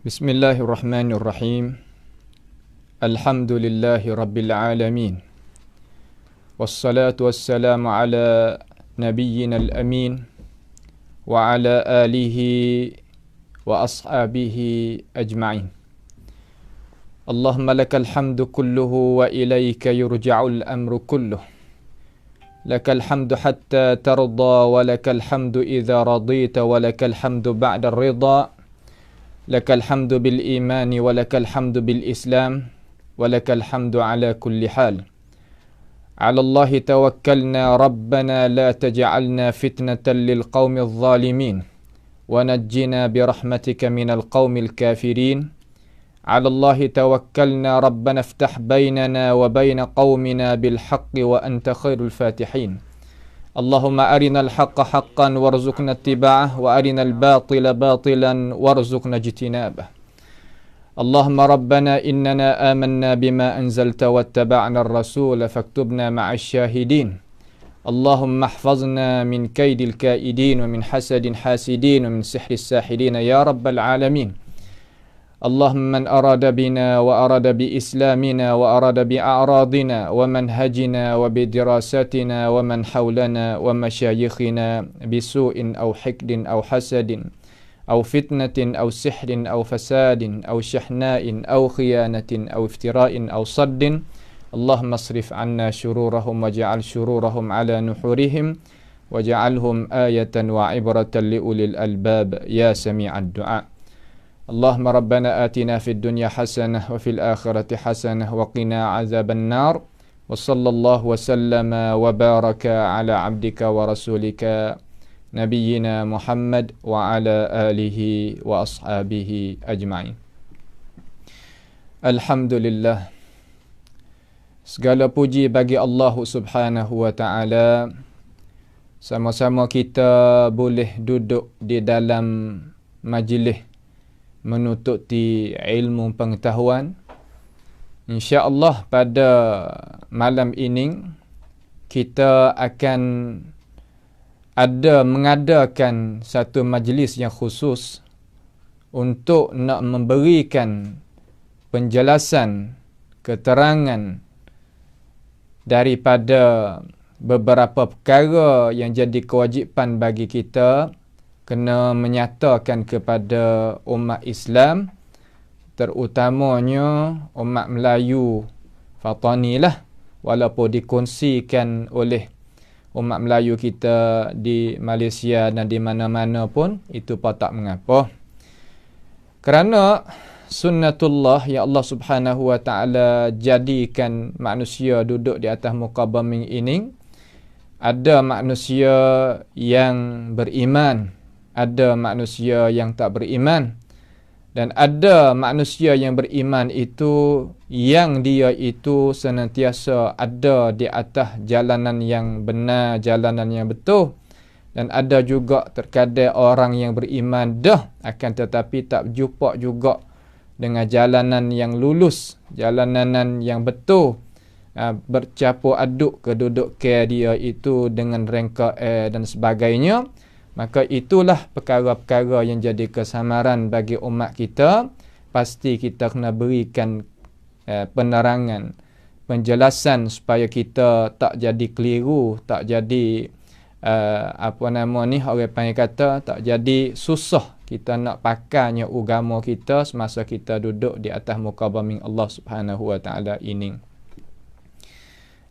Bismillahirrahmanirrahim. Alhamdulillahi rabbil alamin. Wassalatu wassalamu ala nabiyyina al-amin wa ala alihi wa ashabihi ajma'in. Allahumma lakal hamdu kulluhu wa ilayka yurja'ul amru kulluh. Lakal hamdu hatta tarda wa lakal hamdu idza radita wa lakal hamdu ba'da ar-ridha. Lakal hamdu bil imani wa lakal hamdu bil islam wa lakal hamdu ala kulli hal. Ala Allahi tawakkalna rabbana la taj'alna fitnatan lil qaumil zalimin wa najjina bi rahmatika minal qaumil kafirin. Ala Allahi tawakkalna rabbana iftah bainana wa baina qaumina bil haqqi wa anta khairul fatihin. Allahumma arinal haqqa haqqan warzuqna ittiba'ah wa arinal batila batilan warzuqna ijtinabah. Allahumma rabbana innana amanna bima anzalta wattaba'na ar-rasul faktubna ma'asy syahidin. Allahumma ihfazna min kaidil kaidin wa min hasadin hasidin wa min sihris sahidin ya rabbal alamin. Allahumma man arada bina wa arada bi islamina wa arada bi a'radina wa manhajina wa bi dirasatina wa man hawlana wa masyayikhina bi su'in aw hikdin aw hasadin aw fitnatin aw sihrin aw fasadin aw shahna'in aw khiyanatin aw iftira'in aw saddin. Allahumma asrif 'anna shururahum waj'al shururahum 'ala nuhurihim waj'alhum ayatan wa 'ibratan li ulil albab ya sami'ad du'a. Allahumma rabbana atina fid dunya hasanah wa fil akhirati hasanah wa qina azaban nar. Wa sallallahu wa sallama wa baraka ala abdika wa rasulika nabiyyina Muhammad wa ala alihi wa ashabihi ajma'in. Alhamdulillah. Segala puji bagi Allah Subhanahu wa taala. Sama-sama kita boleh duduk di dalam majlis menutupi ilmu pengetahuan. InsyaAllah pada malam ini kita akan mengadakan satu majlis yang khusus untuk nak memberikan penjelasan, keterangan daripada beberapa perkara yang jadi kewajipan bagi kita kena menyatakan kepada umat Islam, terutamanya umat Melayu Fatani lah, walaupun dikongsikan oleh umat Melayu kita di Malaysia dan di mana-mana pun, itu pun tak mengapa. Kerana sunnatullah yang Allah Subhanahu wa ta'ala jadikan manusia duduk di atas muka bumi ini, ada manusia yang beriman, ada manusia yang tak beriman, dan ada manusia yang beriman itu yang dia itu senantiasa ada di atas jalanan yang benar, jalanan yang betul. Dan ada juga terkadang orang yang beriman dah, akan tetapi tak jumpa juga dengan jalanan yang lulus, jalanan yang betul, bercampur aduk kedudukan dia itu dengan rangka dan sebagainya. Maka itulah perkara-perkara yang jadi kesamaran bagi umat kita. Pasti kita kena berikan penerangan, penjelasan supaya kita tak jadi keliru, tak jadi orang panggil kata, tak jadi susah kita nak pakainya agama kita semasa kita duduk di atas muka bumi Allah Subhanahu wa ta'ala ini.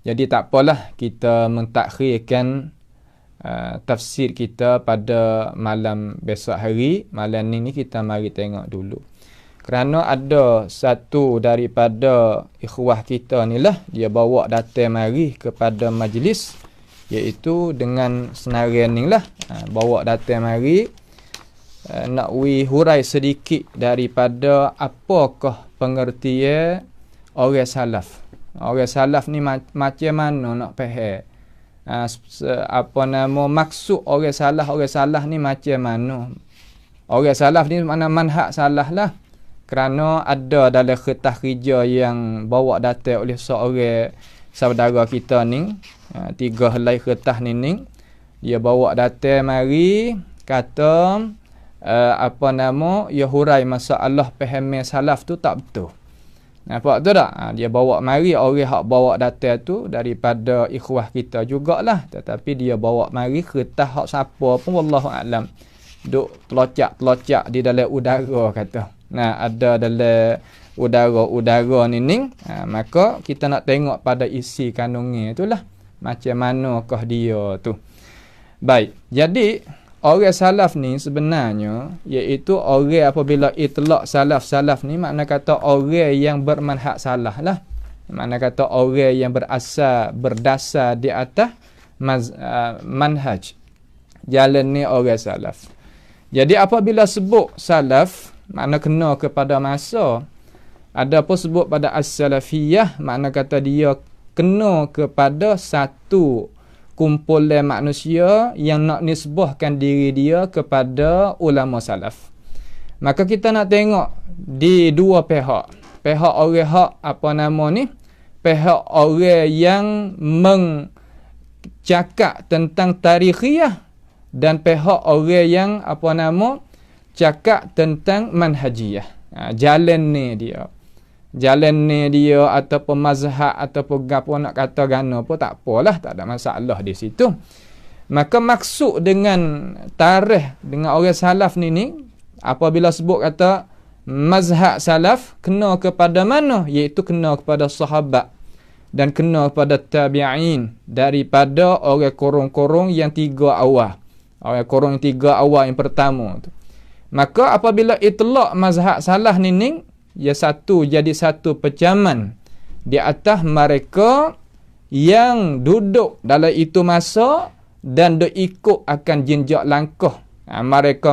Jadi tak apalah kita mentakhirkan tafsir kita pada malam besok hari. Malam ni kita mari tengok dulu. Kerana ada satu daripada ikhwah kita ni lah, dia bawa datang mari kepada majlis, iaitu dengan senarian ni lah, bawa datang mari nak hurai sedikit daripada apakah pengertian orang salaf. Orang salaf ni macam mana nak faham? Maksud orang salah ni macam mana? Orang salaf ni mana manhaj salah lah. Kerana ada dalam kertas kerja yang bawa datang oleh seorang saudara kita ni, 3 helai kertas ni, dia bawa datang mari kata ia hurai masalah faham salaf tu tak betul. Nampak tu tak? Dia bawa mari orang hak bawa data tu daripada ikhwah kita jugalah, tetapi dia bawa mari kertas hak siapa pun wallahu alam duk telocak di dalam udara kata. Nah, ada dalam udara ni maka kita nak tengok pada isi kandungnya itulah macam manakah dia tu. Baik, jadi orang salaf ni sebenarnya iaitu orang apabila itlaq salaf ni makna kata orang yang bermanhaj salah lah. Makna kata orang yang berdasar di atas manhaj jalan ni orang salaf. Jadi apabila sebut salaf makna kena kepada masa. Adapun sebut pada as-salafiyah makna kata dia kena kepada satu kumpulan manusia yang nak nisbahkan diri dia kepada ulama salaf. Maka kita nak tengok di dua pihak. Pihak orang hak pihak orang yang cakap tentang tarikhiyah dan pihak orang yang cakap tentang manhajiyah. Jalan ni dia ataupun mazhab ataupun gapo nak kata gana pun tak apalah, tak ada masalah di situ. Maka maksud dengan tarikh dengan orang salaf ni apabila sebut kata mazhab salaf kena kepada mana, iaitu kena kepada sahabat dan kena kepada tabi'in daripada orang korong-korong yang tiga awal. Orang korong yang tiga awal yang pertama tu. Maka apabila itlaq mazhab salaf ni jadi satu pecaman di atas mereka yang duduk dalam itu masa dan duk ikut akan jenjak langkah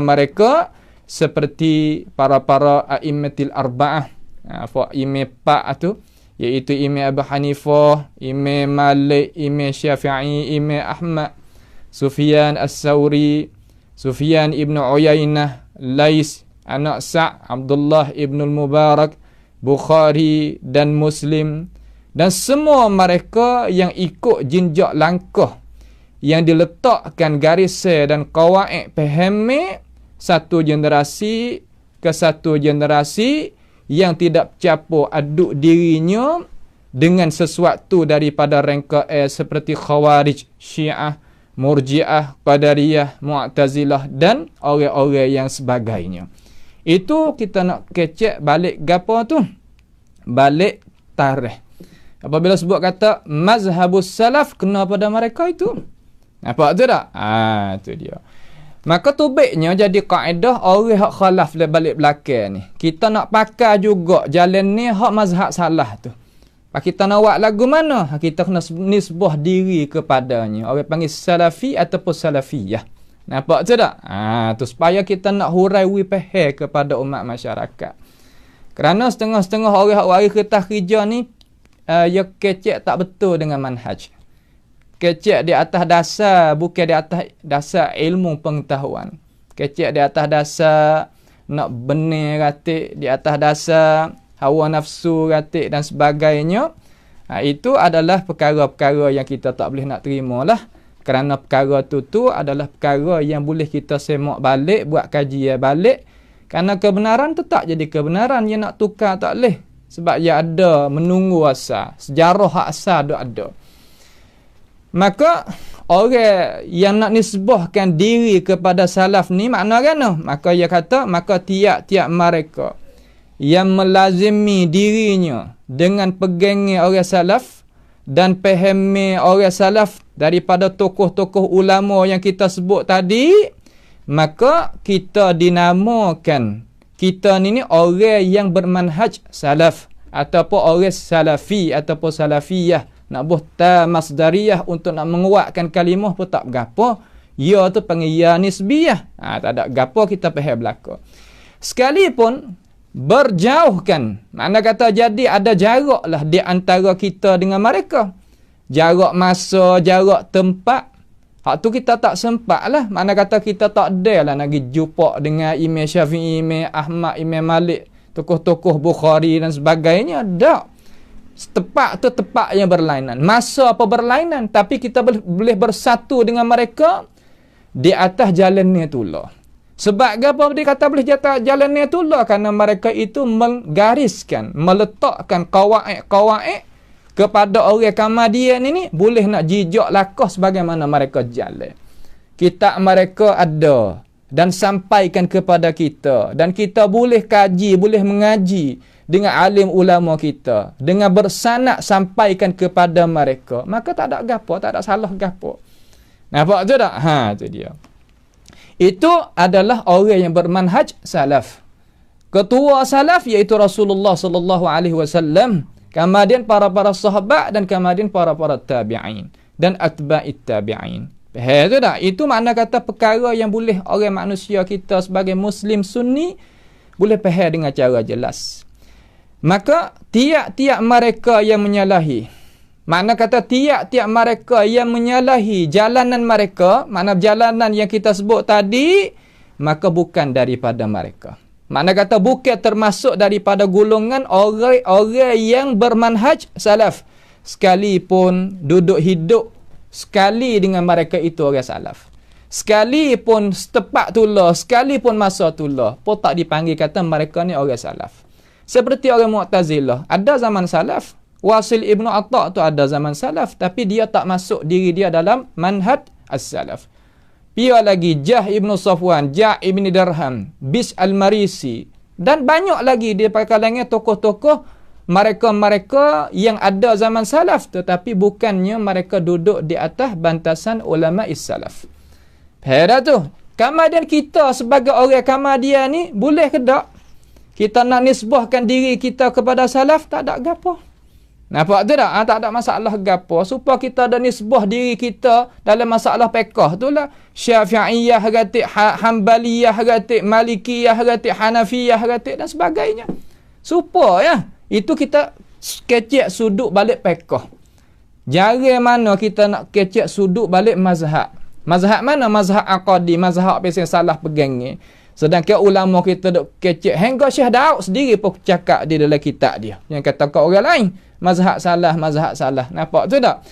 mereka seperti para a'immatil arba'ah, imam empat tu iaitu Imam Abu Hanifah, Imam Malik, Imam Syafi'i, Imam Ahmad, Sufyan As-Sawri, Sufyan ibn Uyainah, Lais, anak Sa', Abdullah ibn Mubarak, Bukhari dan Muslim, dan semua mereka yang ikut jenjak langkah yang diletakkan garis dan qawaid fahami satu generasi ke satu generasi yang tidak campur aduk dirinya dengan sesuatu daripada rangka seperti Khawarij, Syiah, Murji'ah, Qadariyah, Mu'tazilah dan orang-orang yang sebagainya. Itu kita nak kecek balik gapo tu? Balik tarikh. Apabila sebut kata mazhabus salaf kena pada mereka itu. Nampak tu tak? Itu dia. Maka tubiknya jadi kaedah orang hak khalaf balik belakang ni. Kita nak pakai juga jalan ni hak mazhab salah tu. Pak kita nak buat lagu mana? Kita kena nisbah diri kepadanya. Orang panggil salafi ataupun salafiyah. Nampak tu tak? Tu supaya kita nak hurai wipah kepada umat masyarakat. Kerana setengah-setengah orang hak waris kertas kerja ni ya kecek tak betul dengan manhaj. Kecek di atas dasar, bukan di atas dasar ilmu pengetahuan. Kecek di atas dasar nak benih ratik, di atas dasar hawa nafsu ratik dan sebagainya. Itu adalah perkara-perkara yang kita tak boleh nak terima lah. Kerana perkara tu adalah perkara yang boleh kita semak balik, buat kajian balik. Kerana kebenaran tu tak jadi kebenaran, yang nak tukar tak boleh. Sebab ia ada menunggu asal. Sejarah hak asal tu ada. Maka orang yang nak nisbahkan diri kepada salaf ni makna kan? Maka ia kata, maka tiap-tiap mereka yang melazimi dirinya dengan pegangnya orang salaf dan fahami orang salaf daripada tokoh-tokoh ulama yang kita sebut tadi, maka kita dinamakan kita ni orang yang bermanhaj salaf ataupun orang salafi ataupun salafiyah. Nak buat masdariyah untuk nak menguatkan kalimah pun tak berapa. Ya tu panggil ya nisbiyah. Tak ada gapo kita faham belaka. Sekalipun berjauhkan, makna kata jadi ada jarak lah di antara kita dengan mereka. Jarak masa, jarak tempat. Hak tu kita tak sempat lah. Makna kata kita tak ada lah nak pergi jumpa dengan Imam Syafi'i, Imam Ahmad, Imam Malik, tokoh-tokoh Bukhari dan sebagainya. Tak. Tepat tu tepat yang berlainan. Masa apa berlainan. Tapi kita boleh bersatu dengan mereka di atas jalan ni tu lah. Sebab apa dia kata boleh jalan ni tu lah? Kerana mereka itu menggariskan, meletakkan kawaid kepada orang Qamadian ini boleh nak jijak lakah sebagaimana mereka jalan. Kitab mereka ada dan sampaikan kepada kita, dan kita boleh kaji, boleh mengaji dengan alim ulama kita, dengan bersanad sampaikan kepada mereka, maka tak ada gapo, tak ada salah gapo. Nampak tu tak? Tu dia. Itu adalah orang yang bermanhaj salaf. Ketua salaf iaitu Rasulullah sallallahu alaihi wasallam, kemudian para sahabat, dan kemudian para tabi'in dan atba'it tabi'in. Itu dah. Itu makna kata perkara yang boleh orang manusia kita sebagai Muslim Sunni boleh faham dengan cara jelas. Maka tiap-tiap mereka yang menyalahi, makna kata tiap-tiap mereka yang menyalahi jalanan mereka, makna jalanan yang kita sebut tadi, maka bukan daripada mereka. Makna kata bukan termasuk daripada golongan orang-orang yang bermanhaj salaf, sekalipun duduk hidup sekali dengan mereka itu orang salaf, sekalipun setepak tulah, sekalipun masa tulah, pun tak dipanggil kata mereka ni orang salaf. Seperti orang Mu'tazilah, ada zaman salaf. Wasil Ibn Atta' tu ada zaman salaf, tapi dia tak masuk diri dia dalam manhaj as-salaf. Pia lagi Jah Ibn Safwan, Jah Ibn Dirham, Bis Al-Marisi, dan banyak lagi di kalangan tokoh-tokoh mereka-mereka yang ada zaman salaf, tetapi bukannya mereka duduk di atas bantasan ulama is-salaf. Faham tu? Kemudian kita sebagai orang Qamadian ni boleh ke tak kita nak nisbahkan diri kita kepada salaf? Tak ada gapo. Nampak tu tak? Tak ada masalah gapo. Supaya kita ada nisbah diri kita dalam masalah fiqh tu lah. Syafi'iyah ratik, Hanbaliyah ratik, Malikiyah ratik, Hanafiyah ratik dan sebagainya. Supaya itu kita kecek sudut balik fiqh. Jarang mana kita nak kecek sudut balik mazhab. Mazhab mana? Mazhab aqadi, mazhab yang salah pegang ni. Sedangkan ulama kita duk kecek hingga Syekh Daud sendiri pun cakap di dalam kitab dia yang kata kat orang lain mazhab salah, mazhab salah. Nampak tu tak?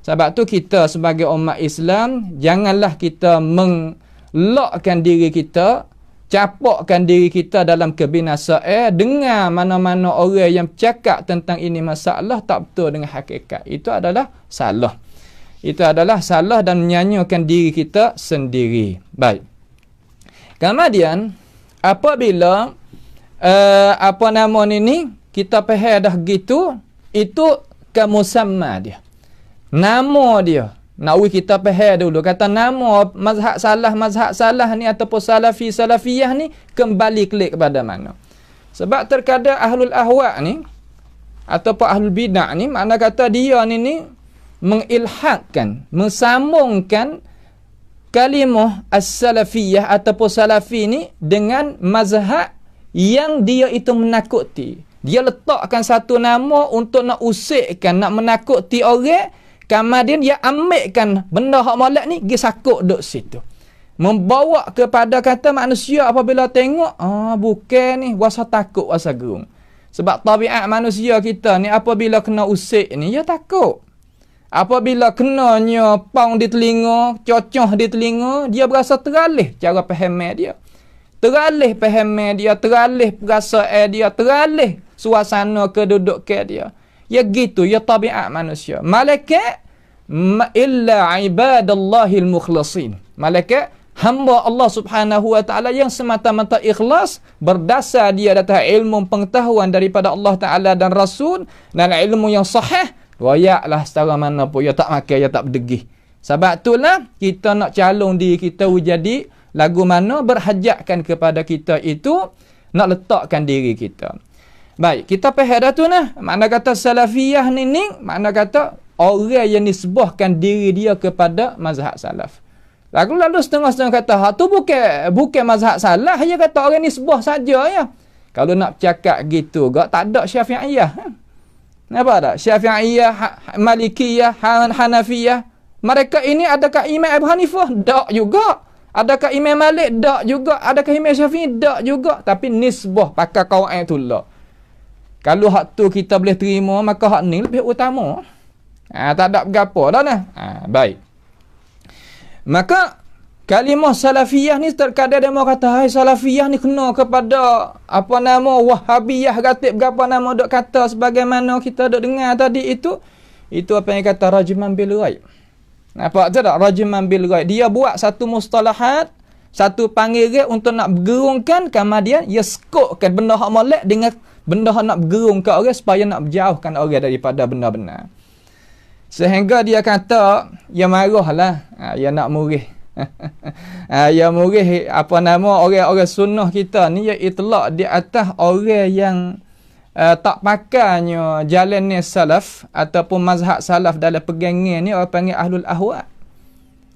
Sebab tu kita sebagai umat Islam janganlah kita mengelakkan diri kita, capakkan diri kita dalam kebinasaan dengar mana-mana orang yang cakap tentang ini masalah tak betul dengan hakikat. Itu adalah salah. Itu adalah salah dan menyanyikan diri kita sendiri. Baik. Kemudian apabila apa nama ni kita faham dah gitu, itu kemusamma dia. Nama dia. Nak kita faham dulu. Kata nama mazhab salah ni ataupun salafiyah ni kembali klik kepada mana. Sebab terkadang ahlul ahwa ni ataupun ahlul bid'ah ni makna kata dia ni mengilhaqkan, mensambungkan kalimah as-salafiyah ataupun salafi ni dengan mazhab yang dia itu menakuti. Dia letakkan satu nama untuk nak usikkan, nak menakuti orang, kemudian dia ambilkan benda hak molek ni pergi sakut duk situ. Membawa kepada kata manusia apabila tengok, bukan ni, wasa takut, wasa gerung. Sebab tabiat manusia kita ni apabila kena usik ni, dia takut. Apabila kenanya paung di telinga, cocoh di telinga, dia berasa teralih cara faham dia. Teralih faham dia, teralih perasaan dia, teralih suasana kedudukan dia. Ya gitu, ya tabiat manusia. Malaikat illa ibadallahil mukhlasin. Malaikat hamba Allah Subhanahu wa taala yang semata-mata ikhlas berdasar dia atas ilmu pengetahuan daripada Allah Taala dan Rasul dan ilmu yang sahih. Royaklah setara mana pun, dia tak makan, dia tak berdegih. Sebab itulah kita nak calon diri kita jadi lagu mana berhajatkan kepada kita itu nak letakkan diri kita. Baik, kita faham dah tu nah. Makna kata salafiyah ni makna kata orang yang nisbahkan diri dia kepada mazhab salaf. Lalu setengah-setengah kata, tu bukan mazhab salah, dia kata orang nisbah saja ya. Kalau nak cakap gitu, tak ada Syafi'iyah. Nampak tak? Syafi'iyah, Malikiyah, Hanafiyah. Mereka ini adakah Imam Abu Hanifah? Tak juga. Adakah Imam Malik? Tak juga. Adakah Imam Syafi'i? Tak juga. Tapi nisbah pakai kawaid tu lah. Kalau hak tu kita boleh terima, maka hak ni lebih utama. Tak ada berapa dah nah. Baik. Maka Kalimah salafiyah ni terkadang dia mau kata, hai salafiyah ni kena kepada apa nama Wahabiyah ratib berapa nama dok kata sebagaimana kita dok dengar tadi itu apa yang kata rajman bil ghaib. Nampak tak? Rajman bil ghaib. Dia buat satu mustalahat, satu panggilan untuk nak bergerungkan, kemudian dia skokkan benda hak molek dengan benda hak nak bergerungkan orang supaya nak berjauhkan orang daripada benda-benda. Sehingga dia kata, dia marahlah, dia nak murih. Ya murih apa nama orang-orang sunnah kita ni, ya itlak di atas orang yang tak pakainya jalan ni salaf ataupun mazhab salaf dalam pegangan ni, orang panggil ahlul ahwa.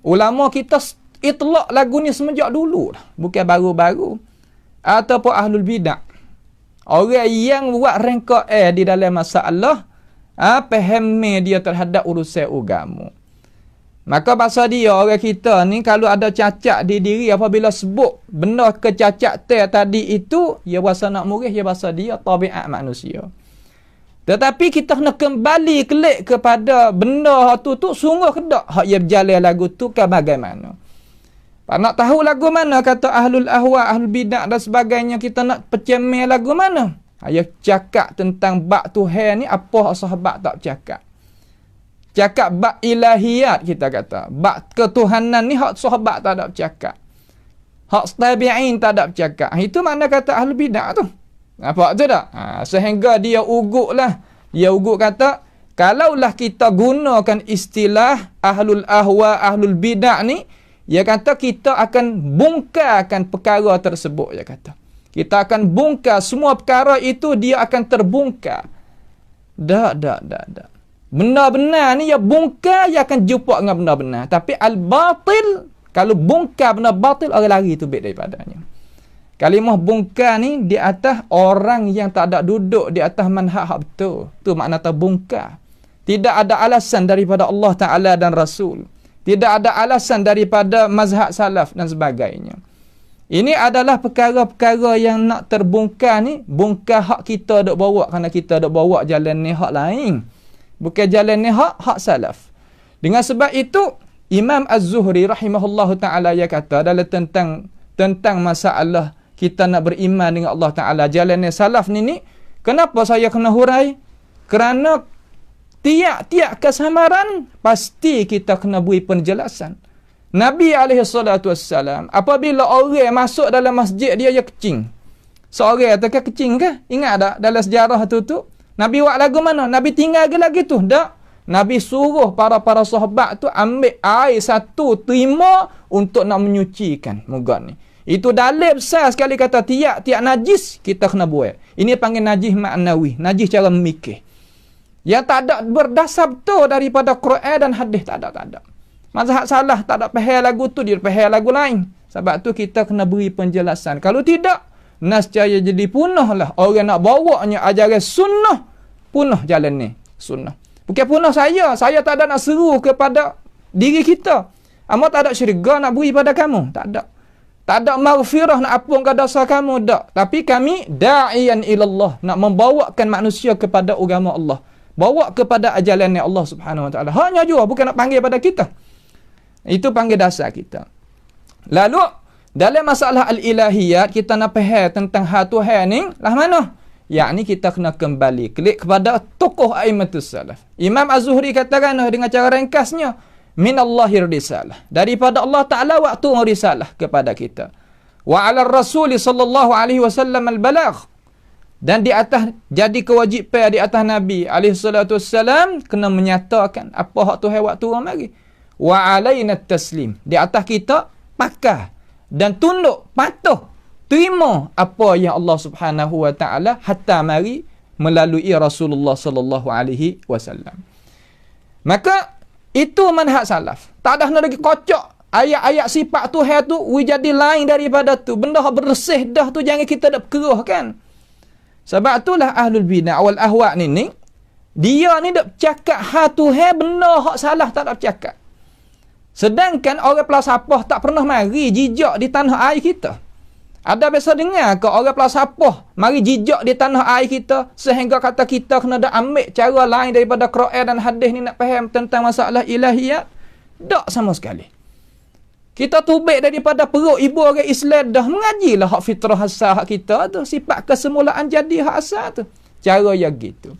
Ulama kita itlak lagu ni semenjak dulu dah, bukan baru-baru. Ataupun ahlul bidah, orang yang buat rengkok di dalam masalah faham dia terhadap urusan agama. Maka bahasa dia orang kita ni kalau ada cacat di diri, apabila sebut benda kecacatan tadi itu, dia bahasa nak murih, dia bahasa dia tabiat manusia. Tetapi kita kena kembali kelik kepada benda tu sungguh ke tak hak dia berjalan lagu tu ke bagaimana. Nak tahu lagu mana kata ahlul ahwa, ahlul bidah dan sebagainya, kita nak pecemeh lagu mana? Dia cakap tentang bab Tuhan ni apa sahabat tak cakap. Cakap bab ilahiyat, kita kata bab ketuhanan ni hak sahabat tak ada bercakap, hak tabi'in tak ada bercakap. Itu mana kata ahlul bidah tu. Nampak tu tak? Sehingga dia ugut kata, kalaulah kita gunakan istilah ahlul ahwa, ahlul bidah ni, dia kata kita akan bongkarkan perkara tersebut. Dia kata kita akan bongkar semua perkara itu, dia akan terbongkar. Tak. Benar-benar ni ya bongkar, dia akan jumpa dengan benar-benar. Tapi al-batil, kalau bongkar benar batil, orang lari tu baik daripadanya. Kalimah bongkar ni di atas orang yang tak ada duduk di atas manhaj hak betul. Tu makna terbongkar. Tidak ada alasan daripada Allah Ta'ala dan Rasul. Tidak ada alasan daripada mazhab salaf dan sebagainya. Ini adalah perkara-perkara yang nak terbongkar ni, bongkar hak kita dok bawa, kerana kita dok bawa jalan ni hak lain. Bukan jalan ni hak salaf. Dengan sebab itu, Imam Az-Zuhri rahimahullahu ta'ala dia kata dalam tentang masalah kita nak beriman dengan Allah Ta'ala, jalan ni salaf ni, kenapa saya kena hurai? Kerana tiap-tiap kesamaran pasti kita kena beri penjelasan. Nabi SAW, apabila orang masuk dalam masjid dia kecing. Seorang tu kan kecing ke? Ingat tak dalam sejarah tu? Nabi buat lagu mana? Nabi tinggal lagi tu? Tak. Nabi suruh para sahabat tu ambil air satu terima untuk nak menyucikan muka ni. Itu dalil besar sekali kata tiap najis kita kena buat. Ini panggil najis maknawi, najis cara memikir. Yang tak ada berdasar betul daripada Quran dan hadis, tak ada. Mazhab salah tak ada faham lagu tu, dia faham lagu lain. Sebab tu kita kena beri penjelasan. Kalau tidak, nascaya jadi punahlah orang nak bawanya ajaran sunnah, punah jalan ni sunnah. Bukan punah saya tak ada nak seru kepada diri kita. Amat tak ada syurga nak beri pada kamu, tak ada maghfirah nak ampunkan dosa kamu, tak. Tapi kami da'iyan ilallah, nak membawakan manusia kepada agama Allah, bawa kepada ajalan Allah Subhanahu wa taala. Hanya jua, bukan nak panggil pada kita. Itu panggil dasar kita. Lalu dalam masalah al-ilahiyat, kita nak faham tentang Tuhan ni lah mana? Yakni kita kena kembali klik kepada tokoh a'immatus salaf. Imam Az-Zuhri katakan dengan cara ringkasnya, minallahir risalah, daripada Allah Ta'ala waktu risalah kepada kita. Wa 'ala ar-rasul sallallahu alaihi wasallam al-balagh, dan di atas jadi kewajipan di atas Nabi alaihi salatu wassalam kena menyatakan apa hak Tuhan waktu orang mari. Wa 'alaina at-taslim, di atas kita pakah dan tunduk, patuh, terima apa yang Allah Subhanahu wa taala hatta mari melalui Rasulullah sallallahu alaihi wasallam. Maka itu manhaj salaf. Tak ada lagi kocok ayat-ayat sifat Tuhan tu jadi lain daripada tu. Benda hak bersih dah tu jangan kita dak keruhkan. Sebab itulah ahlul bidah wal ahwa ni dia ni dak cakap Tuhan benda hak salah tak dak cakap. Sedangkan orang pelasapah tak pernah mari jijak di tanah air kita. Ada biasa dengar ke orang pelasapah mari jijak di tanah air kita sehingga kata kita kena dah ambil cara lain daripada Quran dan hadis ni nak faham tentang masalah ilahiyat? Tak sama sekali. Kita tubik daripada perut ibu orang Islam dah. Mengajilah hak fitrah asal hak kita tu. Sifat kesemulaan jadi hak asal tu. Cara yang gitu.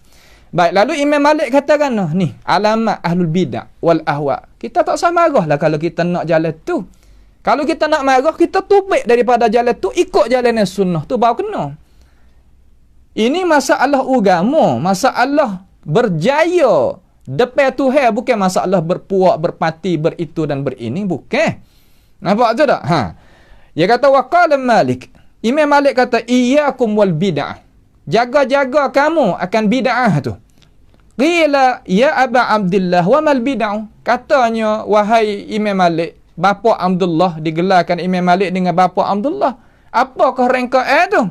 Baik, lalu Imam Malik katakan, ni alamat ahlul bidah wal ahwa. Kita tak usah marah lah kalau kita nak jalan tu. Kalau kita nak marah, kita tubik daripada jalan tu, ikut jalan yang sunnah tu baru kena. Ini masalah agama, masalah berjaya depan Tuhan, bukan masalah berpuak, berpati, beritu dan berini, bukan. Nampak tu tak? Dia kata waqala Malik. Imam Malik kata iyyakum wal bid'ah. Jaga-jaga kamu akan bid'ah tu. Qila ya Aba Abdullah wa mal bid'ah. Katanya wahai Imam Malik, bapa Abdullah, digelarkan Imam Malik dengan bapa Abdullah. Apakah rangkaian tu?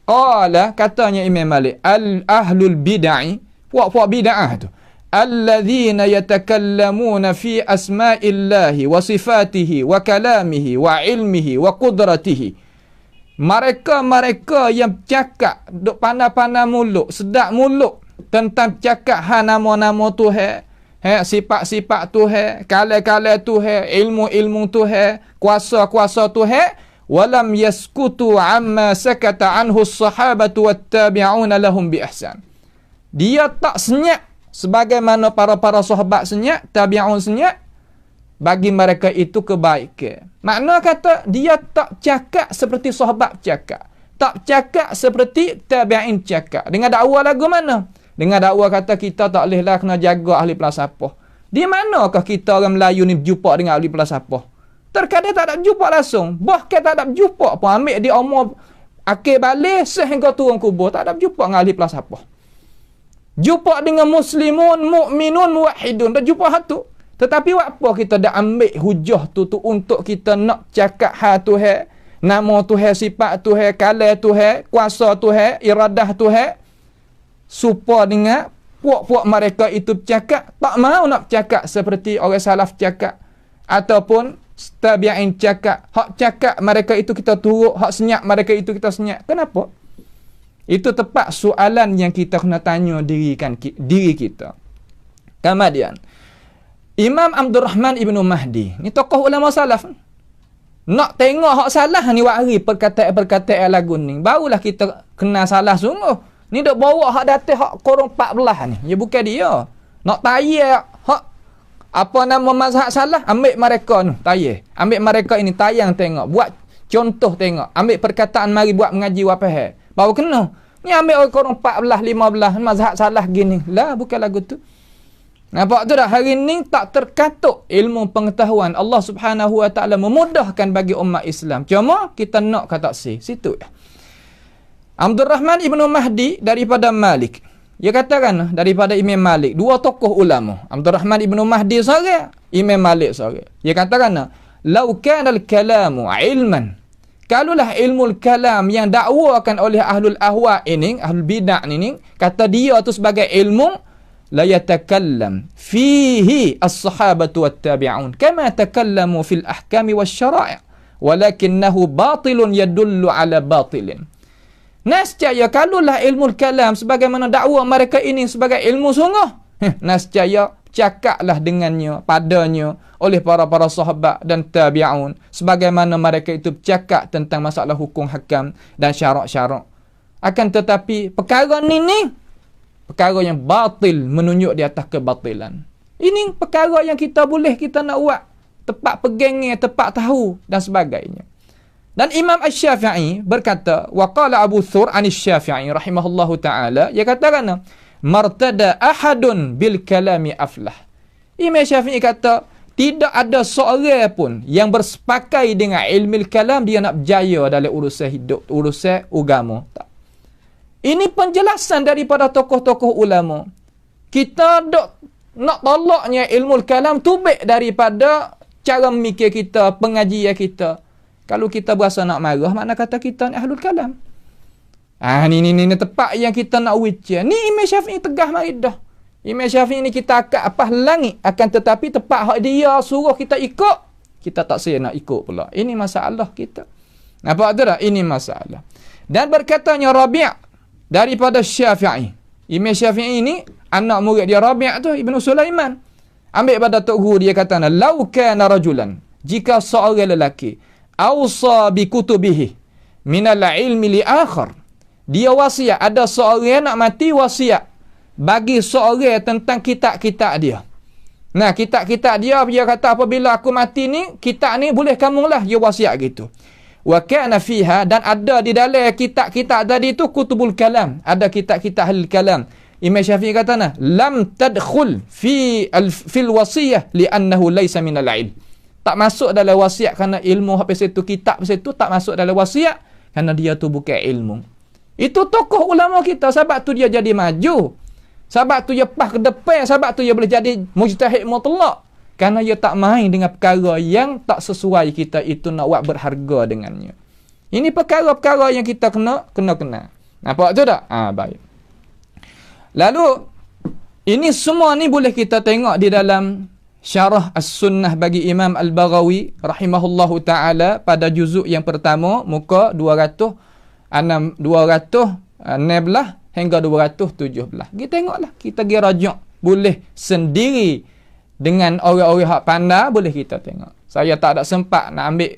Qala, katanya Imam Malik, ahlul bid'ah, puak-puak bid'ah tu. Alladzina yatakallamuna fi asma'illahi wa sifatihi wa kalamihi wa ilmihi wa qudratihi. Mereka yang cakap duk pandai-pandai mulut, sedap mulut tentang cakap nama-nama Tuhan, sifat-sifat Tuhan, kala-kala Tuhan, ilmu-ilmu Tuhan, kuasa-kuasa Tuhan, walam yaskutu amma sakata anhu as-sahabatu wat-tabi'una lahum bi ihsan. Dia tak senyap sebagaimana para sahabat senyap, tabi'un senyap, bagi mereka itu kebaikan. Makna kata dia tak cakap seperti sahabat cakap, tak cakap seperti tabi'in cakap. Dengan dakwah lagu mana? Dengan dakwah kata kita tak bolehlah kena jaga ahli falsafah. Di manakah kita orang Melayu ni berjumpa dengan ahli falsafah? Terkadang tak ada berjumpa langsung, bahkan tak ada berjumpa pun, ambil dia umur akhir balik sehingga turun kubur, tak ada berjumpa dengan ahli falsafah. Jumpa dengan muslimun, mu'minun, muwahhidun. Dah jumpa hatu. Tetapi apa kita dah ambil hujah tu untuk kita nak cakap hal Tuhan, nama Tuhan, sifat Tuhan, kala Tuhan, kuasa Tuhan, iradah Tuhan. Supaya dengan puak-puak mereka itu bercakap, tak mahu nak bercakap seperti orang salaf cakap. Ataupun tabi'in cakap. Hak cakap mereka itu kita turut, hak senyap mereka itu kita senyap. Kenapa? Itu tepat soalan yang kita kena tanya diri kita. Kemudian Imam Abdul Rahman Ibnu Mahdi, ni tokoh ulama salaf. Nak tengok hak salah ni wari perkataan lagu ni, barulah kita kena salah sungguh. Ni dok bawa hak datang hak korong 14 ni. Ya bukan dia. Nak tayar hak apa nama mazhab salah, ambil mereka ni tayar. Ambil mereka ini tayang tengok, buat contoh tengok. Ambil perkataan mari buat mengaji wapah. Baru kena. Ni ambil orang korang 14, 15 mazhab salah gini. Lah, bukan lagu tu. Nampak tu dah? Hari ni tak terkatuk ilmu pengetahuan. Allah Subhanahu Wa Ta'ala memudahkan bagi umat Islam. Cuma kita nak kata situ. Abdul Rahman Ibnu Mahdi daripada Malik. Dia katakan daripada Imam Malik. Dua tokoh ulama. Abdul Rahman Ibnu Mahdi seorang, Imam Malik seorang. Dia katakan, "Lau kana al-kalamu ilman." Kalulah ilmu kalam yang dakwakan oleh ahlul ahwa ini, ahlul bidah ini, kata dia tu sebagai ilmu, la yatakallam fihi as-sahabatu wat-tabi'un kama takallamu fil ahkami wasyara'i' walakinnahu batilun yadullu ala batilin. Nescaya kalulah ilmu kalam sebagaimana dakwa mereka ini sebagai ilmu sungguh, nescaya cakaplah dengannya, padanya oleh para sahabat dan tabi'un sebagaimana mereka itu bercakap tentang masalah hukum hakam dan syarak-syarak. Akan tetapi perkara ni perkara yang batil, menunjuk di atas kebatilan. Ini perkara yang kita nak buat, tepat pegangnya, tepat tahu dan sebagainya. Dan Imam Asy-Syafi'i berkata, wa qala Abu Thur Asy-Syafi'i rahimahullahu taala, dia katakan, martada ahadun bil kalami aflah. Imam Syafi'i kata, tidak ada seorang pun yang bersepakai dengan ilmu kalam dia nak berjaya dalam urusan hidup, urusan agama. Tak. Ini penjelasan daripada tokoh-tokoh ulama. Kita nak tolaknya ilmu kalam tubik daripada cara mikir kita, pengajian kita. Kalau kita berasa nak marah, makna kata kita ni ahlul kalam. Ni tepat yang kita nak wicah. Ni Imam Syafi'i tegah mari dah. Imam Syafi'i ni kita akak apa langit, akan tetapi tepat hak dia suruh kita ikut, kita tak saya nak ikut pula. Ini masalah kita. Nampak tu tak? Ini masalah. Dan berkatanya Rabi' daripada Syafi'i. Imam Syafi'i ni anak murid dia Rabi' tu Ibnu Sulaiman. Ambil pada tok guru dia kata, "Lau kana rajulan jika seorang lelaki awsa bi kutubihi minal ilmi li akhar, dia wasiat, ada seorang nak mati wasiat bagi seorang tentang kitab-kitab dia. Nah, kitab-kitab dia kata apabila aku mati ni, kitab ni boleh kamu lah, dia wasiat gitu. Wa kana fiha, dan ada di dalam kitab-kitab tadi tu kutubul kalam, ada kitab-kitab ahli kalam. Imam Syafi'i kata nah, lam tadkhul fil wasiyah li'annahu laysa minal ilm. Tak masuk dalam wasiat kerana ilmu habis itu, kitab habis itu tak masuk dalam wasiat kerana dia tu bukan ilmu. Itu tokoh ulama kita, sebab tu dia jadi maju. Sebab tu dia pas ke depan, sebab tu dia boleh jadi mujtahid mutlak. Kerana dia tak main dengan perkara yang tak sesuai kita itu nak buat berharga dengannya. Ini perkara-perkara yang kita kena. Nampak tu tak? Baik. Lalu, ini semua ni boleh kita tengok di dalam Syarah As-Sunnah bagi Imam Al-Baghawi rahimahullahu ta'ala pada juzuk yang pertama, muka 216 hingga 217. Kita tengoklah, kita pergi rajak. Boleh sendiri dengan orang-orang hak pandai, boleh kita tengok. Saya tak ada sempat nak ambil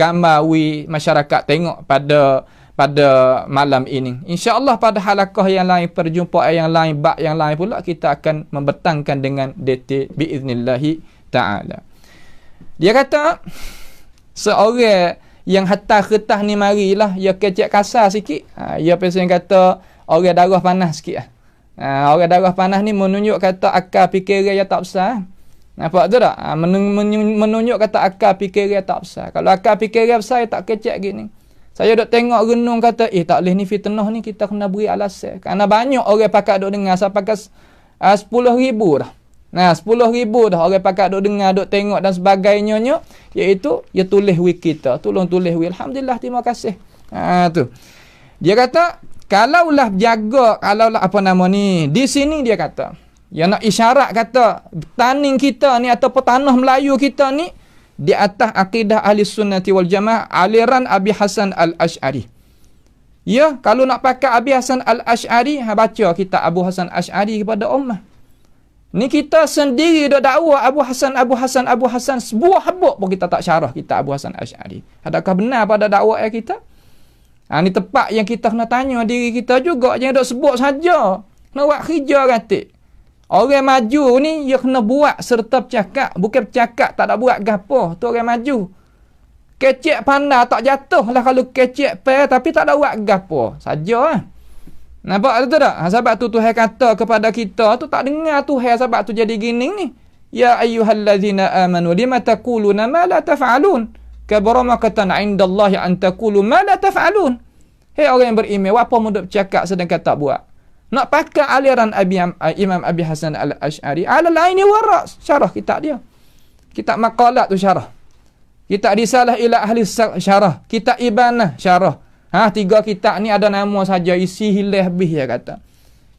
gambar masyarakat tengok pada malam ini. InsyaAllah pada halaqah yang lain, perjumpaan yang lain, bab yang lain pula, kita akan membetangkan dengan detail biiznillahi ta'ala. Dia kata, seorang yang hatta kertas ni marilah, ia kecek kasar sikit. Ia pesen kata, orang darah panas sikit. Orang darah panas ni menunjuk kata akal fikiran dia tak besar. Nampak tu tak? Menunjuk kata akal fikiran tak besar. Kalau akal fikiran besar, dia tak kecek gini. Saya duk tengok renung kata, tak boleh ni fitnah ni, kita kena beri alasan. Kerana banyak orang pakat duk dengar, sampai ke 10,000 dah. Nah, 10,000 dah orang pakat duk dengar, duk tengok dan sebagainya, iaitu dia tulis wik kita. Tolong tulis wik. Alhamdulillah, terima kasih. Tu. Dia kata, kalaulah jaga, di sini dia kata, dia nak isyarat kata, taning kita ni ataupun tanah Melayu kita ni, di atas akidah ahli sunnati wal jamaah, aliran Abi Hasan al-Ash'ari. Ya, kalau nak pakai Abi Hasan al-Ash'ari, baca kitab Abu Hasan al-Ash'ari kepada ummah. Ni kita sendiri dah dakwa Abu Hasan sebuah habuk pun kita tak syarah kitab Abu Hasan al-Ash'ari. Adakah benar pada dakwa kita? Ni tepat yang kita kena tanya diri kita juga. Jangan duk sebut saja. Kena buat kerja katik. Orang maju ni, dia kena buat serta bercakap. Bukan bercakap, tak ada buat gapo. Tu orang maju. Kecek pandai, tak jatuh lah kalau kecek pe, tapi tak ada buat gapo. Saja lah. Nampak tu tak? Sebab tu Tuhan kata kepada kita, tu tak dengar Tuhan sebab tu jadi gini ni. Ya ayyuhallazina amanu, lima taquluna ma la taf'alun. Kabara maqatan 'indallahi an taqulu ma la taf'alun. Hei orang yang beriman, apa mudah bercakap sedangkan tak buat? Nak pakai aliran Imam Abi Hasan al-Ash'ari, ala laini waras, syarah kitab dia. Kitab maqalat tu syarah. Kitab risalah ila ahli syarah. Kitab ibanah syarah. 3 kitab ni ada nama saja, isi hilah habis, dia kata.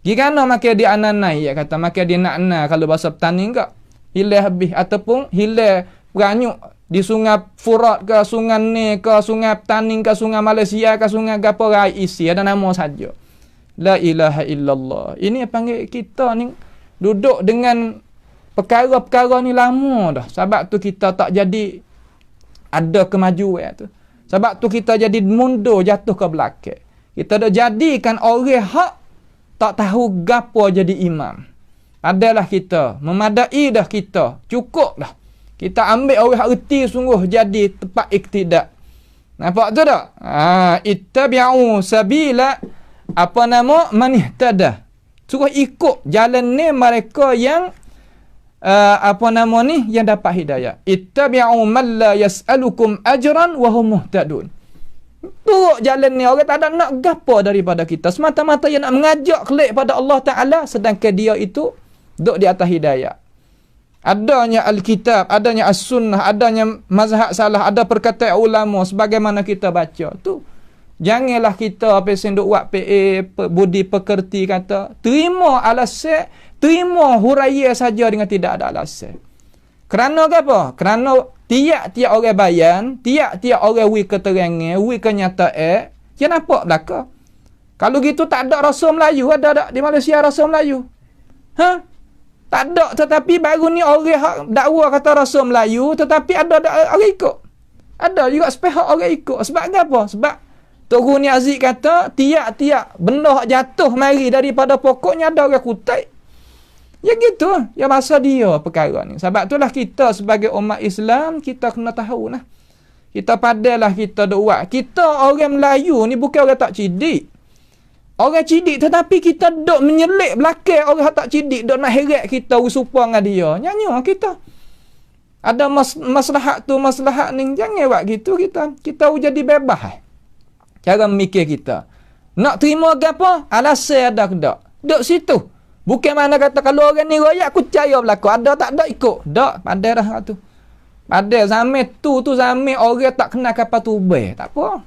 Gimana makan dia ananai, dia kata. Makan dia nak kalau bahasa petani enggak. Hilah habis, ataupun hilah peranyuk di sungai Furat ke, sungai ni ke, sungai Petaning ke, sungai Malaysia ke, sungai gapo rai, isi ada nama saja. La ilaha illallah. Ini yang panggil kita ni duduk dengan perkara-perkara ni lama dah. Sebab tu kita tak jadi ada kemajuan tu. Sebab tu kita jadi mundur, jatuh ke belakang. Kita dah jadikan orang hak tak tahu gapo jadi imam. Adalah kita, memadai dah kita, cukup dah. Kita ambil orang hak reti sungguh jadi tempat iktidak. Nampak tu tak? Ittabi'u sabila man ihtada. Suruh ikut jalan ni mereka yang yang dapat hidayah. Ittabi'u man la yas'alukum ajran wa hum muhtadun. Turut jalan ni, orang tak ada nak gapo daripada kita. Semata-mata yang nak mengajak kelik pada Allah Ta'ala, sedangkan dia itu duduk di atas hidayah. Adanya Alkitab, adanya As-Sunnah, adanya mazhab salah, ada perkataan ulama sebagaimana kita baca tu. Janganlah kita duk buat PA budi pekerti kata terima alasan, terima huraya saja dengan tidak ada alasan. Kerana apa? Kerana tiap-tiap orang bayan, tiap-tiap orang wi keterangan, wi kenyataan, dia nampak belaka. Kalau gitu tak ada rasa Melayu, ada di Malaysia rasa Melayu. Tak ada, tetapi baru ni orang hak dakwa kata Rasul Melayu, tetapi ada orang ikut. Ada juga sepihak orang ikut. Sebab apa? Sebab Tok Guru ni Aziz kata, tiap-tiap benda hak jatuh mari daripada pokoknya ada orang kutai. Ya gitu. Ya masa dia perkara ni. Sebab itulah kita sebagai umat Islam, kita kena tahu lah. Kita padahlah kita doa. Kita orang Melayu ni bukan orang tak cidik. Orang cidik tetapi kita duk menyelik belakang orang tak cidik, duk nak heret kita usupa dengan dia. Nyanyi kita. Ada maslahat tu, maslahat ni. Jangan buat gitu kita. Kita jadi bebas. Cara memikir kita. Nak terima ke apa? Alasan ada ke tak? Duk situ. Bukan mana kata kalau orang ni royak aku percaya berlaku. Ada tak ada ikut. Tak. Padahal dah tu. Padahal zaman tu zaman orang tak kenal kapal tubel. Tak apa.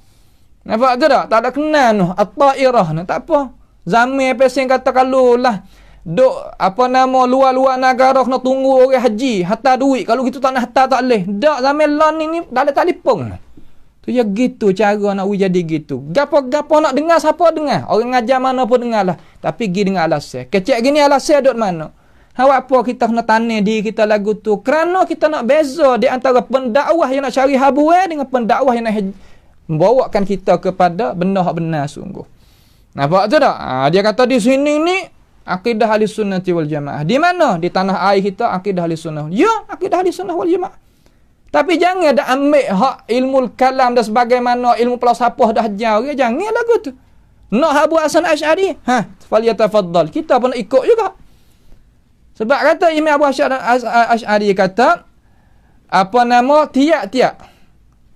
Nampak tu tak? Tak ada kenal tu. At-ta'irah tu. Tak apa. Zaman pesen kata kalau lah. Duk apa nama luar-luar negara kena tunggu orang haji. Hantar duit. Kalau gitu tak nak hantar tak boleh. Tak zaman lon ni tak ada telefon. Tu ya gitu cara nak jadi gitu. Gapo-gapo nak dengar siapa dengar. Orang ngajar mana pun dengar lah. Tapi pergi dengar alasan. Kecek gini alasan duduk mana. Awak apa kita kena tanya diri kita lagu tu. Kerana kita nak beza di antara pendakwah yang nak cari habuai dengan pendakwah yang nak membawakan kita kepada benda hak benar sungguh. Nampak tu tak? Dia kata di sini ni akidah ahli sunnah wal jamaah. Di mana? Di tanah air kita akidah ahli sunnah. Ya, akidah ahli sunnah wal jamaah. Tapi jangan dah ambil hak ilmu kalam dan sebagaimana ilmu falsafah dah ajar. Jangan lagu tu. Nak Abu Hasan Asy'ari, falyatafaddal. Kita pun nak ikut juga. Sebab kata Imam Abu Hasan Asy'ari kata apa nama tiap-tiap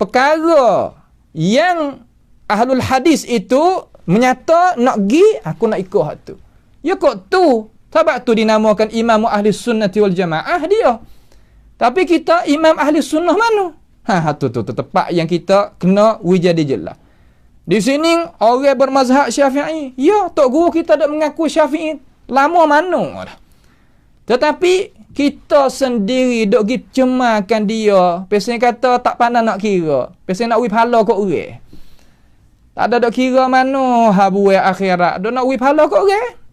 perkara yang ahlul hadis itu menyata nak gi, aku nak ikut hak tu. Ya kok tu. Sebab tu dinamakan Imam Ahli Sunnah wal Jamaah dia. Tapi kita imam ahli sunnah mana? Tu tepat yang kita kena jadi jelas. Di sini orang bermazhab Syafi'i. Ya, tok guru kita dah mengaku Syafi'i lama mana dah. Tetapi kita sendiri dok gi cemarkan dia. Pesen kata tak pandai nak kira. Pesen nak wi pahala kok orang. Tak ada dok kira mana habuai akhirat. Dok nak wi pahala kok orang.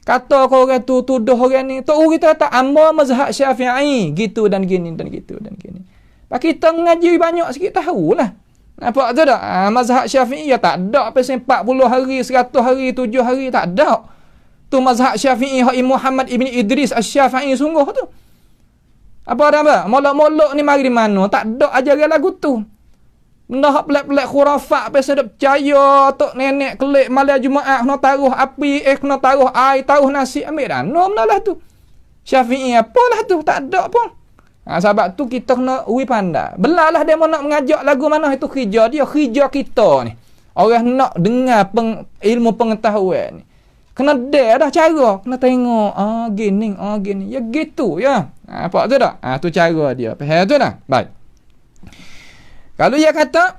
Kata kau orang tu tuduh orang ni. Tok kita kata amma mazhab Syafi'i gitu dan gini dan gitu dan gini. Pak kita mengaji banyak sikit tahulah. Nampak tu tak? Mazhab Syafi'i ya tak ada pasal 40 hari, 100 hari, 7 hari tak ada. Tu mazhab Syafi'i hak Muhammad ibn Idris Asy-Syafi'i sungguh tu. Apa dah apa? Molok-molok ni mari di mana? Tak ada ajaran lagu tu. Benda hak pelik-pelik khurafat pasal dak percaya tok nenek kelik malam Jumaat kena taruh api, kena taruh air, taruh nasi, ambil dah. No lah tu. Syafi'i apalah tu, tak ada pun. Sebab tu kita kena uwi pandai. Belalah dia mau nak mengajak lagu mana itu kerja dia, kerja kita ni. Orang nak dengar ilmu pengetahuan ni. Kena dia dah cara, kena tengok gini, gini. Ya gitu ya. Apa tu dah? Tu cara dia. Faham tu dah? Baik. Kalau dia kata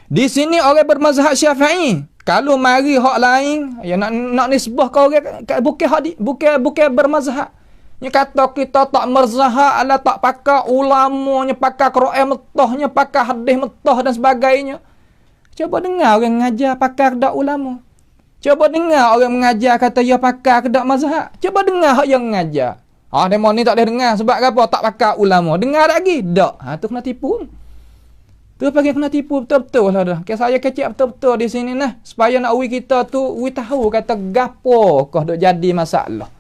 di sini orang bermazhab Syafi'i, kalau mari hak lain, ya nak nisbah kau orang bukan hak bukan bermazhab. Nya kata kita tak mazhab ala tak pakai ulamanya, pakai Quran metahnya, pakai hadis metah dan sebagainya. Cuba dengar orang mengajar pakai kedak ulama. Cuba dengar orang mengajar kata ya pakai kedak mazhab. Cuba dengar hak yang mengajar. Demo ni tak boleh dengar sebab apa? Tak pakai ulama. Dengar lagi? Tak. Tu kena tipu. Tu pagi kena tipu betul-betul lah dah. Saya kecek betul-betul di sini nah. Supaya nak uwi kita tu, uwi tahu kata gapo kau duk jadi masalah.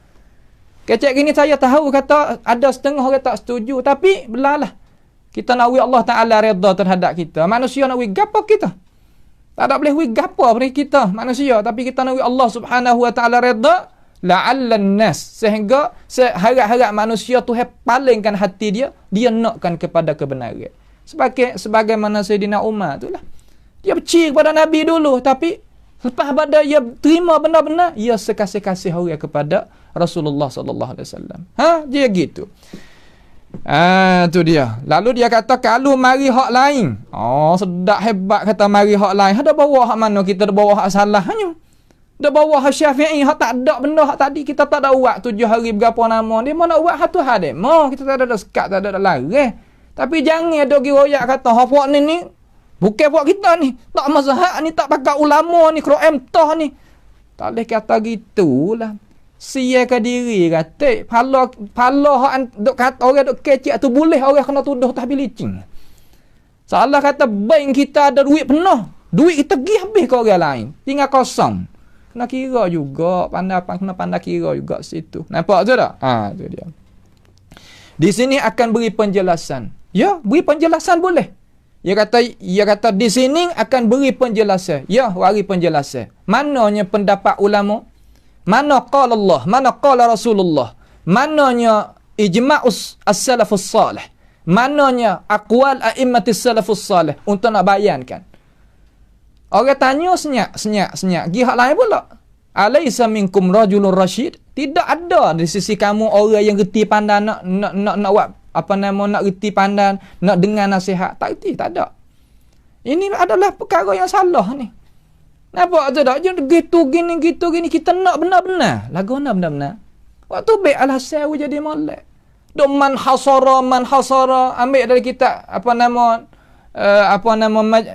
Kecek gini saya tahu kata ada setengah orang tak setuju. Tapi belalah. Kita nak uwi Allah Ta'ala redha terhadap kita. Manusia nak uwi gapo kita. Tak ada boleh uwi gapo pada kita manusia. Tapi kita nak uwi Allah Subhanahu Wa Ta'ala redha. La'allan nas. Sehingga harap-harap manusia tu palingkan hati dia. Dia nakkan kepada kebenaran. Sebagaimana Sayyidina Umar tu lah. Dia benci kepada Nabi dulu. Tapi lepas pada dia terima benar-benar, dia sekasih-kasih orang kepada Rasulullah SAW. Dia gitu. Tu dia. Lalu dia kata kalau mari hak lain. Sedap hebat kata mari hak lain. Ada bawa hak mana kita ada bawa hak salahnya. Ada bawa hak Syafi'i. Hak tak ada benda hak tadi. Kita tak ada buat 7 hari berapa nama. Dia mau nak buat hak tu hak dia. Kita tak ada sekat, tak ada larang. Tapi jangan ada royak kata hafak ni bukan buat kita ni. Tak mazhab ni, tak pakai ulama ni, Quran tah ni. Tak boleh kata gitulah. Siakan diri kata. Pala hak duk kata orang duk kecek tu boleh orang kena tuduh tak bilicing. Salah kata bank kita ada duit penuh. Duit kita pergi habis ke orang lain. Tinggal kosong. Kena kira juga. Kena pandai kira juga situ. Nampak tu tak? Tu dia. Di sini akan beri penjelasan. Ya, beri penjelasan boleh. Dia kata di sini akan beri penjelasan. Ya, beri penjelasan. Mananya pendapat ulama? Mana qala Allah? Mana qala Rasulullah? Mananya ijma'us as-salafus salih? Mananya aqwal a'immatis salafus salih untuk nak bayankan. Orang tanya senyap. Gihak lain pula. Alaysa minkum rajulun rasyid? Tidak ada di sisi kamu orang yang reti pandai nak buat nak reti pandai, nak dengar nasihat. Tak reti, tak ada. Ini adalah perkara yang salah ni. Nampak tu tak? Gitu gini kita nak benar-benar. Lagu nak benar-benar. Waktu baik alhasil jadi molek. Dok man hasara ambil dari kita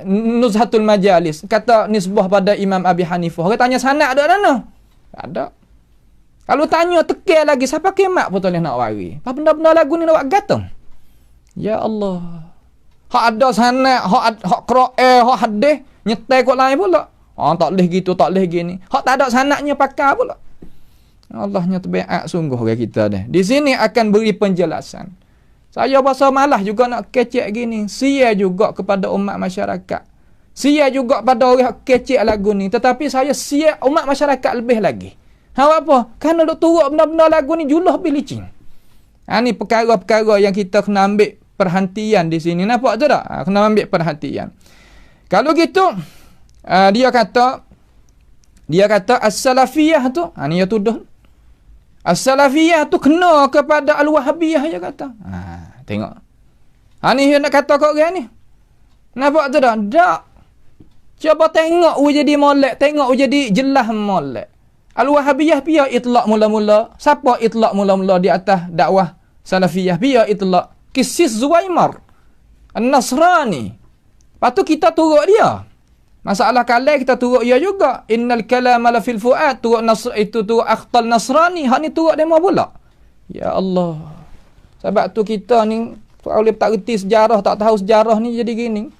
Nuzhatul Majalis, kata nisbah pada Imam Abi Hanifah. Orang tanya sanad ada mana? Tak ada. Kalau tanya tekir lagi siapa kemak pun boleh nak wari. Apa benda-benda lagu ni nak buat gatong? Ya Allah. Hak ada sanad, hak Quran, hak hadis, nyetai kok lain pula. Tak boleh gitu, tak boleh gini. Hak tak ada sanadnya pakar pula. Allahnya terbaik sungguh orang kita dah. Di sini akan beri penjelasan. Saya pasal malah juga nak kecek gini. Sia juga kepada umat masyarakat. Sia juga pada orang kecek lagu ni. Tetapi saya sia umat masyarakat lebih lagi. Apa? Kerana duk turut benda-benda lagu ni juluh bilicing. Ni perkara-perkara yang kita kena ambil perhatian di sini. Nampak tu tak? Kena ambil perhatian. Kalau gitu, dia kata as-salafiyah tu, ni dia tuduh. As-salafiyah tu kena kepada al-wahabiyah, dia kata. Tengok. Ni dia nak kata kat orang ni. Nampak tu tak? Tak. Cuba tengok jadi molek, tengok jadi jelas molek. Al-wahabiyah biar itlak mula-mula. Siapa itlak mula-mula di atas dakwah salafiyah? Biar itlak Kisis Zuwaimar An-Nasrani. Lepas tu kita turut dia. Masalah kalai kita turut dia juga. Innal kalama la fil fuad. Turut itu turut akhtal Nasrani. Hak ni turut demo pula. Ya Allah. Sebab tu kita ni kalau tak reti sejarah, tak tahu sejarah ni jadi gini.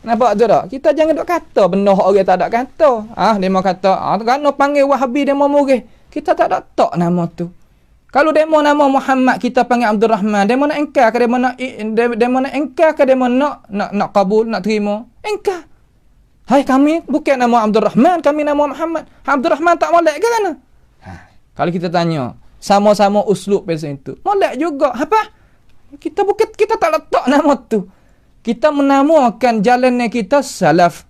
Nampak tu tak? Kita jangan duk kata benda orang tak ada kata. Demo kata, kerana panggil Wahabi demo murih. Kita tak ada tak nama tu. Kalau demo nama Muhammad kita panggil Abdul Rahman, demo nak engkar ke demo nak engkar ke demo nak kabul, nak terima? Engkar. Hai, kami bukan nama Abdul Rahman, kami nama Muhammad. Abdul Rahman tak molek ke mana? Kalau kita tanya, sama-sama uslub macam itu. Molek juga. Apa? Kita tak letak nama tu. Kita menamakan jalannya kita salaf.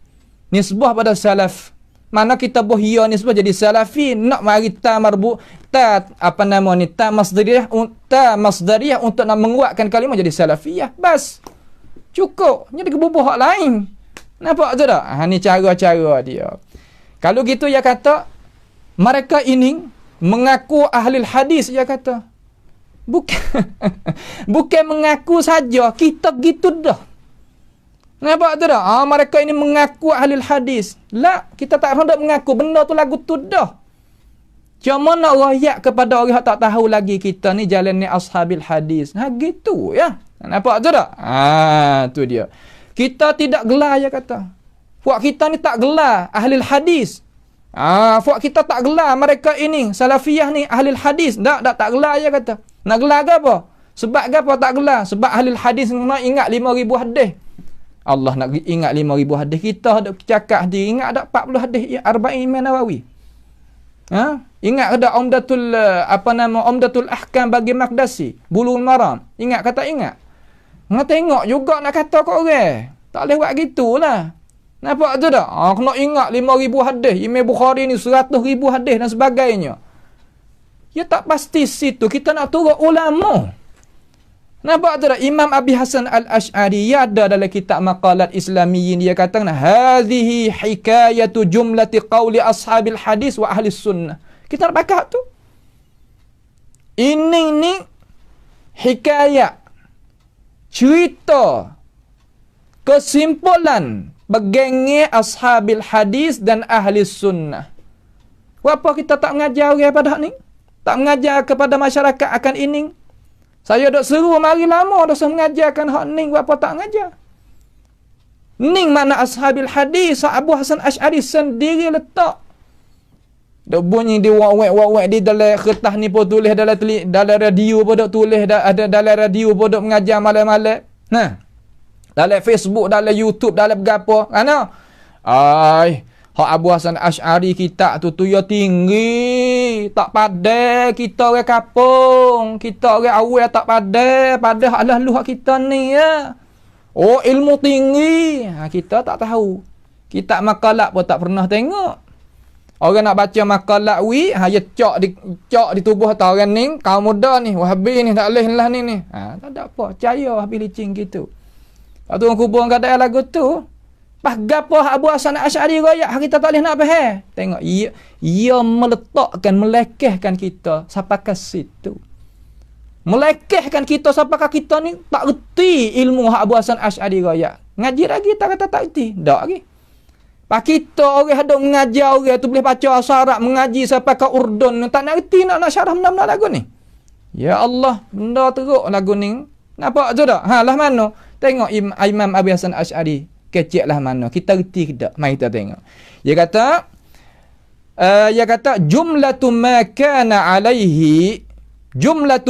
Nisbah pada salaf. Mana kita bohia nisbah jadi salafi. Nak mari ta marbu. Ta masdariyah untuk nak menguatkan kalimah jadi salafiyah. Bas. Cukup. Jadi kebubuh hak lain. Nampak tu tak? Ni cara-cara dia. Kalau gitu dia kata, mereka ini mengaku ahli hadis, dia kata. Bukan mengaku saja, kita gitu dah. Nampak tu tak? Mereka ini mengaku ahli hadis. La, kita tak hendak mengaku benda tu lagu tu dah. Cuma nak rakyat kepada orang yang tak tahu lagi kita ni jalan ni ashabil hadis. Gitu ya. Nampak tu tak? Tu dia. Kita tidak gelar, dia kata. Puak kita ni tak gelar ahli hadis. Puak kita tak gelar mereka ini salafiyah ni ahli hadis. Tak gelar, dia kata. Nak gelar ke apa? Sebab ke apa tak gelar? Sebab ahli hadis nak ingat 5,000 hadis. Allah nak ingat 5,000 hadis. Kita ada cakap dia ingat ada 40 hadis Arba'in Imam Nawawi. Ingat ada Umdatul Ahkam bagi Maqdisi, Bulughul Maram. Ingat kata ingat. Nak tengok juga nak kata kat orang. Tak boleh buat gitulah. Nampak tu tak? Kena ingat 5,000 hadis. Imam Bukhari ni 100,000 hadis dan sebagainya. Ya tak pasti situ. Kita nak turut ulama. Nampak tu tak? Imam Abi Hasan Al-Ash'ari ada dalam kitab Maqalat Islamiyyin. Dia kata, hadhihi hikayatu jumlati qawli ashabil hadis wa ahli sunnah. Kita nak baca tu. Ini hikayat. Cerita. Kesimpulan. Bagengi ashabil hadis dan ahli sunnah. Apa kita tak mengajar orang pada ni? Tak mengajar kepada masyarakat akan ini. Saya dok seru mari lama dah mengajarkan hak ning, apa tak mengajar. Ning mana ashabil hadis, Abu Hasan Asy'ari sendiri letak. Dok bunyi di wak di dalam kertas ni pun tulis dalam radio pun dok tulis, ada dalam radio pun dok mengajar malam-malam. Nah. Dalam Facebook, dalam YouTube, dalam berapa. Ana? Hak Abu Hasan Asy'ari kita tu ya tinggi, tak padai kita orang kampung, kita orang awal tak padai, pada hak lalu hak kita ni ya. Oh, ilmu tinggi. Kita tak tahu. Kita makalat pun tak pernah tengok. Orang nak baca makalat ya cak di tubuh tau orang ni, kaum muda ni, Wahabi ni tak boleh lah ni. Tak ada apa, percaya Wahabi licin gitu. Lepas tu orang kubur kadang lagu tu. Pas gapo Abu Hasan Asy'ari royak kita tak boleh nak faham. Tengok ia meletakkan, melekehkan kita sampai ke situ. Melekehkan kita sampai ke kita ni tak reti ilmu Abu Hasan Asy'ari royak. Ngaji lagi tak kata tak reti. Dak lagi. Pak kita orang ada mengajar orang tu boleh baca bahasa Arab, mengaji sampai ke Urdun, tak nak reti nak syarah benda-benda lagu ni. Ya Allah, benda teruk lagu ni. Nampak tu tak? Lah mana? Tengok Imam Abu Hasan Asy'ari kecek lah mana. Kita reti ke tak? Mari kita tengok. Dia kata jumlatu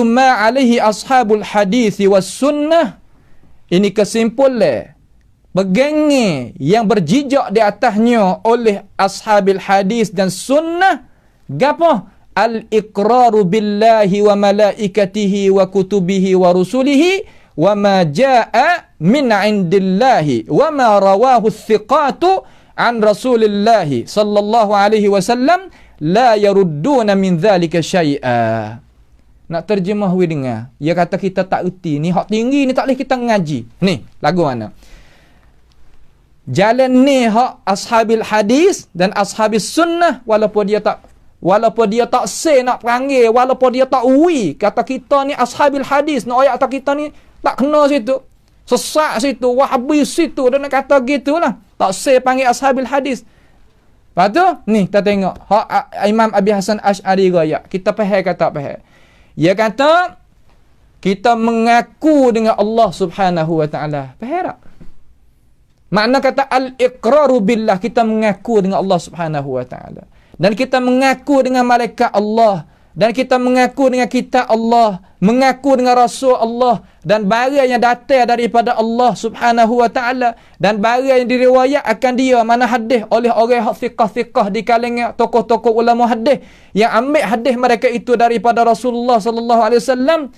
ma alaihi ashabul hadis was sunnah. Ini kesimpulan bergengi yang berjejak di atasnya oleh ashabil hadis dan sunnah. Gapo? Al-iqraru billahi wa malaikatihi wa kutubihi wa rusulihi wa ma jaa min indillahi wa ma rawahu thiqatu an rasulillahi sallallahu alaihi wasallam la yarudduna min dhalika syai'a. Nak terjemah we dengar. Dia kata kita tak erti ni hak tinggi ni tak boleh kita ngaji. Ni lagu mana? Jalan ni hak ashabil hadis dan ashabis sunnah, walaupun dia tak say nak peranggil, walaupun dia tak uwi kata kita ni ashabil hadis, nak ayat kata kita ni tak kena situ, sesak situ, Wahabi situ, dan nak kata gitulah, tak say panggil ashabil hadis. Lepas tu ni kita tengok hak Imam Abi Hasan Asy'ari royak, kita faham kata faham. Dia kata kita mengaku dengan Allah Subhanahu wa taala. Faham tak? Makna kata al-iqraru billah, kita mengaku dengan Allah Subhanahu wa taala. Dan kita mengaku dengan malaikat Allah, dan kita mengaku dengan kitab Allah, mengaku dengan Rasul Allah, dan barang yang datang daripada Allah Subhanahu wa taala, dan barang yang diriwayat akan dia mana hadis oleh orang thiqah-thiqah di kalangan tokoh-tokoh ulama hadis yang ambil hadis mereka itu daripada Rasulullah sallallahu alaihi wasallam.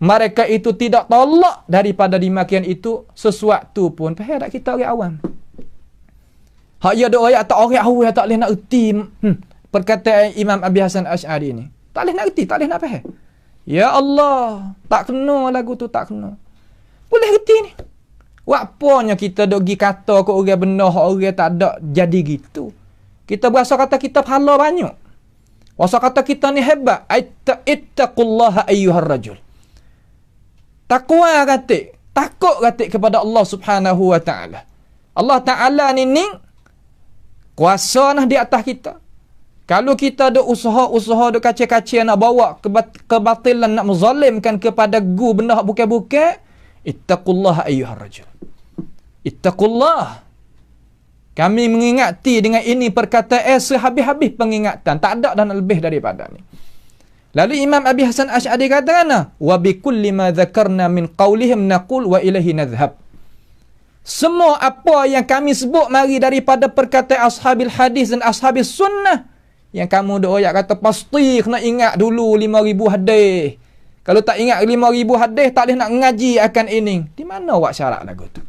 Mereka itu tidak tolak daripada demikian itu sesuatu pun. Faham tak kita orang awam? Hak ya doa ayat tak orang awam tak boleh nak erti perkataan Imam Abi Hasan Asy'ari ni. Tak boleh nak erti, tak boleh nak faham. Ya Allah, tak kena lagu tu, tak kena. Boleh erti ni. Wapanya kita dok gi kata ke orang benar, orang tak ada jadi gitu. Kita berasa kata kita pahala banyak. Berasa kata kita ni hebat. Ittaqullaha ayyuhar rajul. Takwa katik, takut katik kepada Allah Subhanahu wa taala. Allah Taala ni kuasa nah di atas kita. Kalau kita ada usaha ada kacau-kacau nak bawa kebatilan, nak menzalimkan kepada benda bukan-bukan, ittaqullah ayyuhar rajul. Ittaqullah. Kami mengingati dengan ini perkataan sehabis-habis pengingatan, tak ada dan lebih daripada ni. Lalu Imam Abi Hasan Asy'ari kata ana wa bi kulli ma dzakarna min qaulihim naqul wa ilaihi nadhhab. Semua apa yang kami sebut mari daripada perkataan ashabil hadis dan ashabis sunnah, yang kamu doa kata pasti kena ingat dulu 5,000 hadis. Kalau tak ingat 5,000 hadis tak boleh nak ngaji akan ini. Di mana buat syarat lagu tu?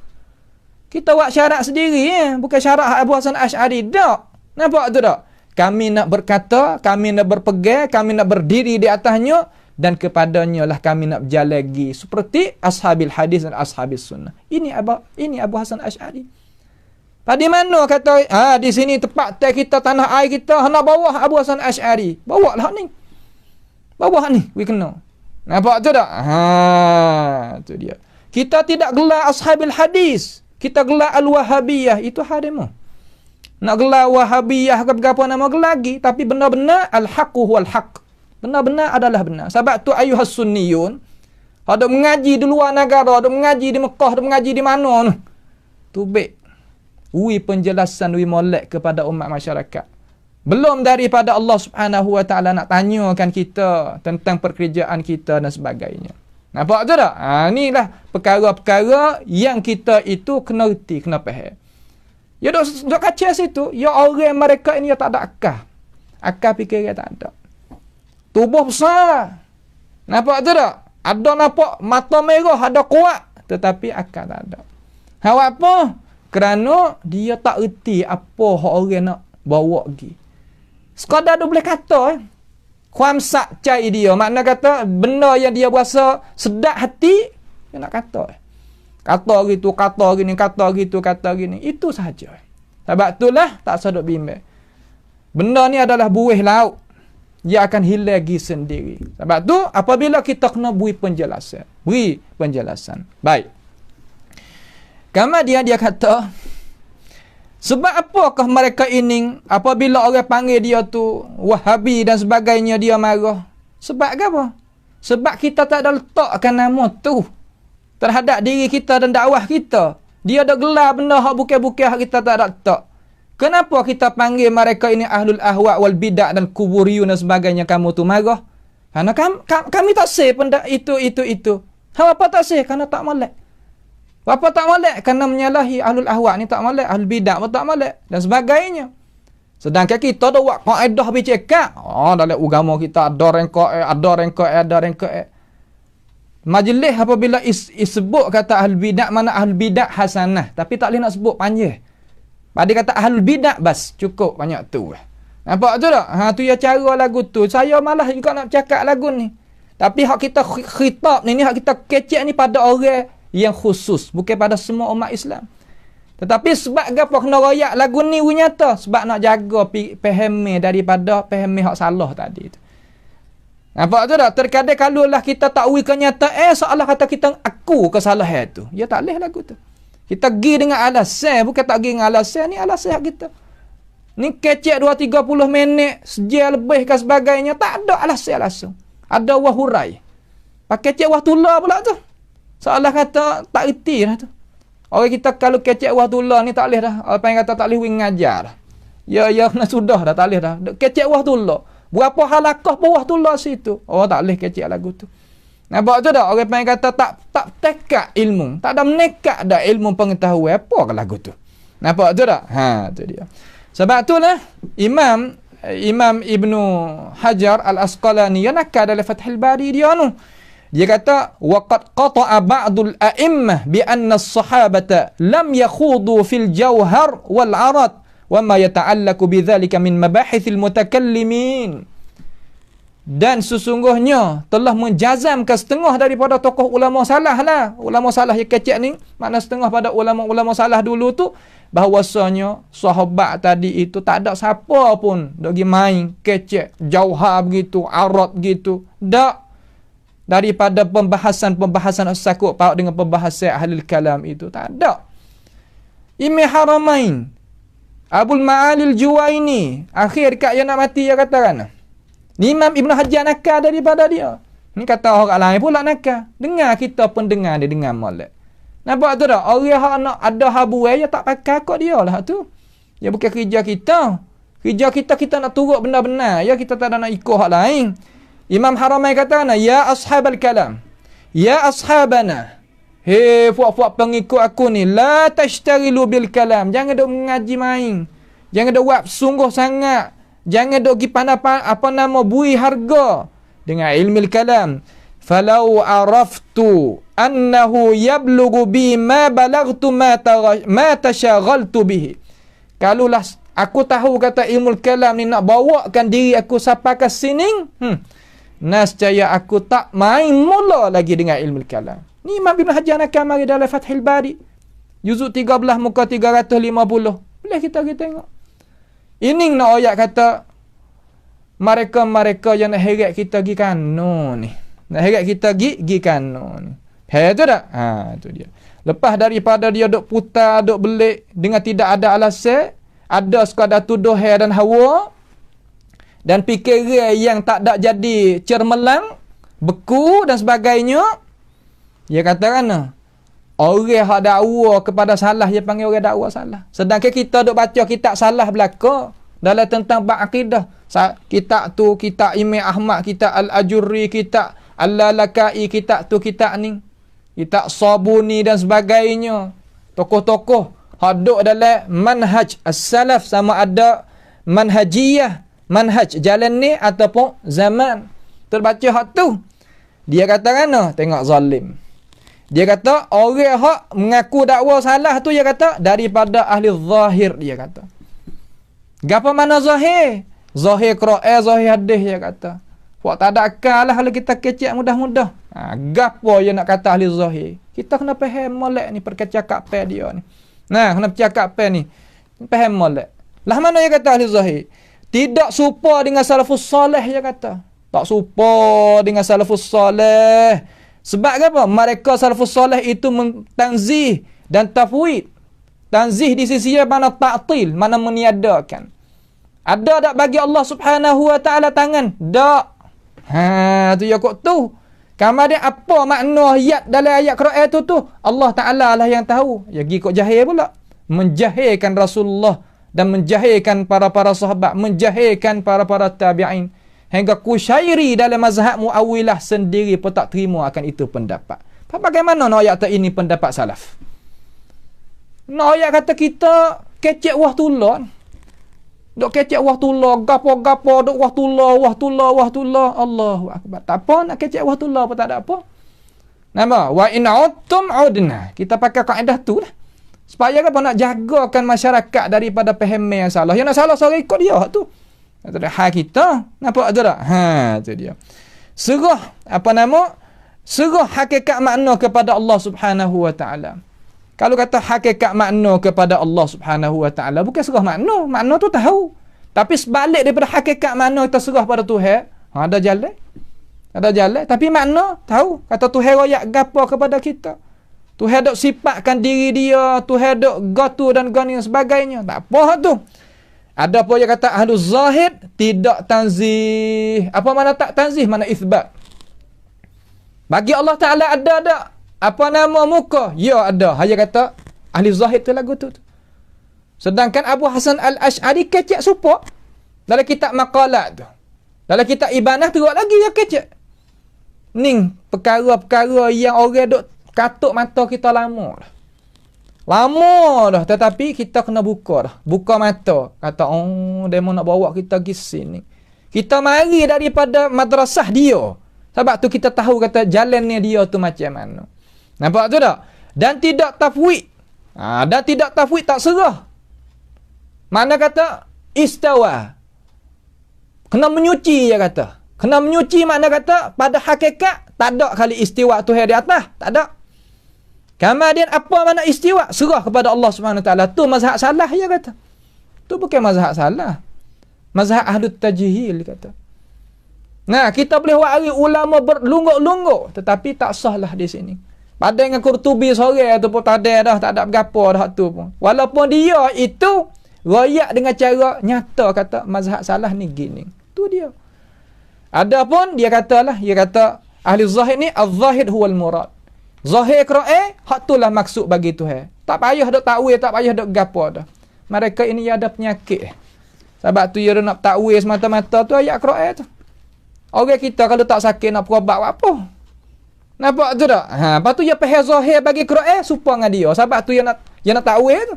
Kita buat syarat sendiri bukan syarat Abu Hasan Asy'ari dak. Nampak tu tak? Kami nak berkata, kami nak berpegang, kami nak berdiri di atasnya, dan kepadanya lah kami nak berjalan lagi seperti ashabil hadis dan ashabis sunnah. Ini Abu Hasan Asy'ari. Pada mana kata di sini tempat kita, tanah air kita nak bawah Abu Hasan Asy'ari. Bawalah ni. Bawah ni we kena. Nampak tu tak? Tu dia. Kita tidak gelar ashabil hadis. Kita gelar al-Wahabiyah, itu harimu. Nak gelar Wahabiyah ke apa nama lagi, tapi benar-benar al-haqqu wal haqq. Benar-benar adalah benar. Sebab tu ayuhas sunniyun, ada mengaji di luar negara, ada mengaji di Mekah, ada mengaji di mana tu. Tubik. Ui penjelasan, ui molek kepada umat masyarakat. Belum daripada Allah Subhanahu Wa Taala nak tanyakan kita tentang pekerjaan kita dan sebagainya. Nampak tu tak? Inilah perkara-perkara yang kita itu kena reti, kena faham. Ya dok kacau situ, ya orang mereka ini ya tak ada akal. Akal fikir dia tak ada. Tubuh besar. Nampak tu tak? Ada nampak mata merah, ada kuat, tetapi akal tak ada. Hak apa? Kerana dia tak reti apa hak orang nak bawa pergi. Sekadar dia boleh kata khamsak cai dia. Makna kata benda yang dia berasa sedap hati, dia nak kata. Kata gitu, kata gini, kata gitu, kata gini. Itu sahaja. Sebab itulah tak sadok bimbang. Benda ni adalah buih laut. Dia akan hilang lagi sendiri. Sebab tu apabila kita kena beri penjelasan. Beri penjelasan. Baik. Kemudian dia kata, sebab apakah mereka ini apabila orang panggil dia tu Wahabi dan sebagainya dia marah? Sebab apa? Sebab kita tak ada letakkan nama tu terhadap diri kita dan dakwah kita. Dia ada gelar benda hak bukan-bukan hak kita tak ada letak. Kenapa kita panggil mereka ini ahlul ahwa wal bidah dan kuburiyun dan sebagainya kamu tu marah? Karena kami tak say benda itu. Apa tak say? Karena tak molek. Apa tak molek? Kerana menyalahi ahlul ahwa ni tak molek, ahlul bidah pun tak molek dan sebagainya. Sedangkan kita dah buat kaedah bercakap. Dalam agama kita ada rangkaian. Majlis apabila sebut kata ahlul bidah, mana ahlul bidah hasanah, tapi tak boleh nak sebut panjang. Pada kata ahlul bidah bas, cukup banyak tu. Nampak tu tak? Tu ya cara lagu tu. Saya malah juga nak cakap lagu ni. Tapi hak kita khitab ni hak kita kecek ni pada orang yang khusus, bukan pada semua umat Islam. Tetapi sebab apa kena royak lagu ni nyata? Sebab nak jaga pahami daripada pahami hak salah tadi tu. Nampak tu tak? Terkadang kalaulah kita tak ui kenyataan, seolah kata kita aku kesalahan tu. Ya tak boleh lagu tu. Kita pergi dengan alasan, bukan tak pergi dengan alasan. Ni alasan kita. Ni kecek 2-30 minit, sejam lebih ke sebagainya. Tak ada alasan langsung. Ada wahurai. Pakai cek wahtullah pula tu. Seolah kata tak erti dah tu. Orang kita kalau kecek wahtullah ni tak boleh dah. Apa yang kata tak boleh ngajar dah. Ya kena sudah dah, tak boleh dah. Kecek wahtullah. Berapa halakah pun wahtullah situ. Tak boleh kecek lagu tu. Nampak tu tak? Orang yang kata tak tekak ilmu. Tak ada menekat dah ilmu pengetahuan. Apa lagu tu? Nampak tu tak? Tu dia. Sebab itulah Imam Ibnu Hajar Al-Asqalani yang nakal dalam Fathul Bari dia tu. Dia kata waqad qata'a ba'dul a'immah bi anna as-sahabata lam yakhudu fil jawhar wal 'arad wa ma yata'allaqu bidzalika min mabahithil mutakallimin. Dan sesungguhnya telah menjazamkan setengah daripada tokoh ulama salah lah. Ulama salah yang kecek ni, makna setengah pada ulama-ulama salah dulu tu, bahawasanya sahabat tadi itu tak ada siapa pun dok main kecek jauhar begitu, arad begitu. Tak. Daripada pembahasan sakut paut dengan pembahasan ahlul kalam itu tak ada. Imam Haramain Abul Ma'alil Juwaini akhir kat yang nak mati dia katakan. Imam Ibn Hajar nakal daripada dia. Ni kata orang lain pula nakal. Dengar kita pun dengar dia dengar molek. Nampak tu tak? Orang yang nak ada habuai dia tak pakai kok dia lah tu. Dia bukan kerja kita. Kerja kita nak turut benar-benar. Ya kita tak ada nak ikut hak lain. Imam Haramain kata, ya ashabal kalam, ya ashabana, hei puak-puak pengikut aku ni, la tashtarilu bil kalam, jangan duk mengaji main, jangan duk buat sungguh sangat, jangan duk pergi bui harga dengan ilmu kalam. Falau araftu annahu yablughu bi ma balagtu ma tashaghaltu bihi. Kalulah aku tahu kata ilmu kalam ni nak bawakan diri aku sampai ke sini, nascaya aku tak main mula lagi dengan ilmu kalam. Ni Imam Ibn Hajar nakal mari dalam Fathul Bari. Juzuk 13 muka 350. Boleh kita tengok. Ini nak ayat kata mereka yang nak heret kita pergi kano ni. Nak heret kita pergi kano ni. Tu tak? Tu dia. Lepas daripada dia duk putar, duk belik dengan tidak ada alasan, ada sekadar tuduh dan hawa, dan fikiran yang tak ada jadi cermelang, beku dan sebagainya, dia kata kan, orang yang dakwa kepada salah, dia panggil orang dakwa salah. Sedangkan kita duk baca kitab salah belaka dalam tentang bab akidah. Kitab tu, kitab Imam Ahmad, kitab Al-Ajurri, kitab Al-Lalakai, kitab tu, kitab ni, kitab Sabuni dan sebagainya. Tokoh-tokoh haduk dalam manhaj as-salaf, sama ada manhajiyah, manhaj jalan ni ataupun zaman. Terbaca hak tu, dia kata kan, tengok zalim. Dia kata orang hak mengaku dakwa salah tu, dia kata daripada ahli zahir. Dia kata gapo mana zahir? Zahir Quran, zahir hadis, dia kata. Buat tak ada akal lah kalau kita kecek mudah-mudah. Gapo dia nak kata ahli zahir? Kita kena faham molek ni percakapan dia ni. Nah, kena percakapan ni. Faham molek. Lah mana dia kata ahli zahir? Tidak serupa dengan salafus soleh, dia kata. Tak serupa dengan salafus soleh. Sebab apa? Mereka salafus soleh itu tanzih dan tafwid. Tanzih di sisi mana ta'til, mana meniadakan. Ada tak bagi Allah Subhanahu wa taala tangan? Tak. Tu ya kok tu. Kemudian apa makna ayat dalam ayat Quran tu? Allah Taala lah yang tahu. Ya gi kok jahil pula. Menjahilkan Rasulullah dan menjahilkan para sahabat, menjahilkan para tabi'in. Hingga Kushairi dalam mazhab Mu'awwilah sendiri pun tak terima akan itu pendapat. Bagaimana nak ayat ini pendapat salaf? Nak ayat kata kita kecek wahtullah. Dok kecek wahtullah, gapo-gapo dok wahtullah. Allahu akbar. Tak apa nak kecek wahtullah apa tak ada apa. Nama wa in udtum udna. Kita pakai kaedah tu lah. Supaya apa nak jagakan masyarakat daripada pemahaman yang salah. Yang nak salah seorang ikut dia tu. Itu dah hak kita. Nampak tu tak? Tu dia. Serah hakikat makna kepada Allah Subhanahu wa taala. Kalau kata hakikat makna kepada Allah Subhanahu wa taala, bukan serah makna. Makna tu tahu. Tapi sebalik daripada hakikat makna kita serah pada Tuhan, ada jalan. Ada jalan, tapi makna tahu. Kata Tuhan royak gapo kepada kita. Tuhan dok sifatkan diri dia, Tuhan dok gatu dan gani dan sebagainya. Tak apa tu. Ada apa yang kata ahlu zahid tidak tanzih. Apa mana tak tanzih, mana isbat. Bagi Allah Taala ada tak? Apa nama muka? Ya ada. Hanya kata ahli zahid tu lagu tu. Sedangkan Abu Hasan Al-Ash'ari kecek supa dalam kitab maqalat tu. Dalam kitab Ibanah teruk lagi dia kecek. Ning perkara-perkara yang orang duk katuk mata kita lama dah. Lama dah, tetapi kita kena buka dah. Buka mata. Kata, demo nak bawa kita pergi sini. Kita mari daripada madrasah dia. Sebab tu kita tahu kata jalannya dia tu macam mana. Nampak tu tak? Dan tidak tafwid. Dan tidak tafwid tak serah. Mana kata istawa. Kena menyuci dia kata. Kena menyuci makna kata pada hakikat tak ada kali istiwa Tuhan di atas. Tak ada. Kemudian apa makna istiwa? Serah kepada Allah Subhanahu Wa Taala. Tu mazhab salah dia kata. Tu bukan mazhab salah. Mazhab ahlut tajhil kata. Nah, kita boleh wari ulama berlungguk-lungguk tetapi tak sah lah di sini. Pada dengan Qurtubi sore tu pun tak ada dah, tak ada berapa dah tu pun. Walaupun dia itu royak dengan cara nyata kata mazhab salah ni gini. Tu dia. Adapun dia katalah, dia kata ahli zahid ni az-zahid huwal murad. Zahir Quran hak itulah maksud bagi Tuhan. Tak payah dak takwil, tak payah dak gapo dah. Mereka ini ada penyakit. Sebab tu dia nak takwil semata-mata tu ayat Quran tu. Orang kita kalau tak sakit nak berubat apa? Nampak tu tak? Lepas tu dia faham zahir bagi Quran supaya dengan dia. Sebab tu dia nak takwil tu.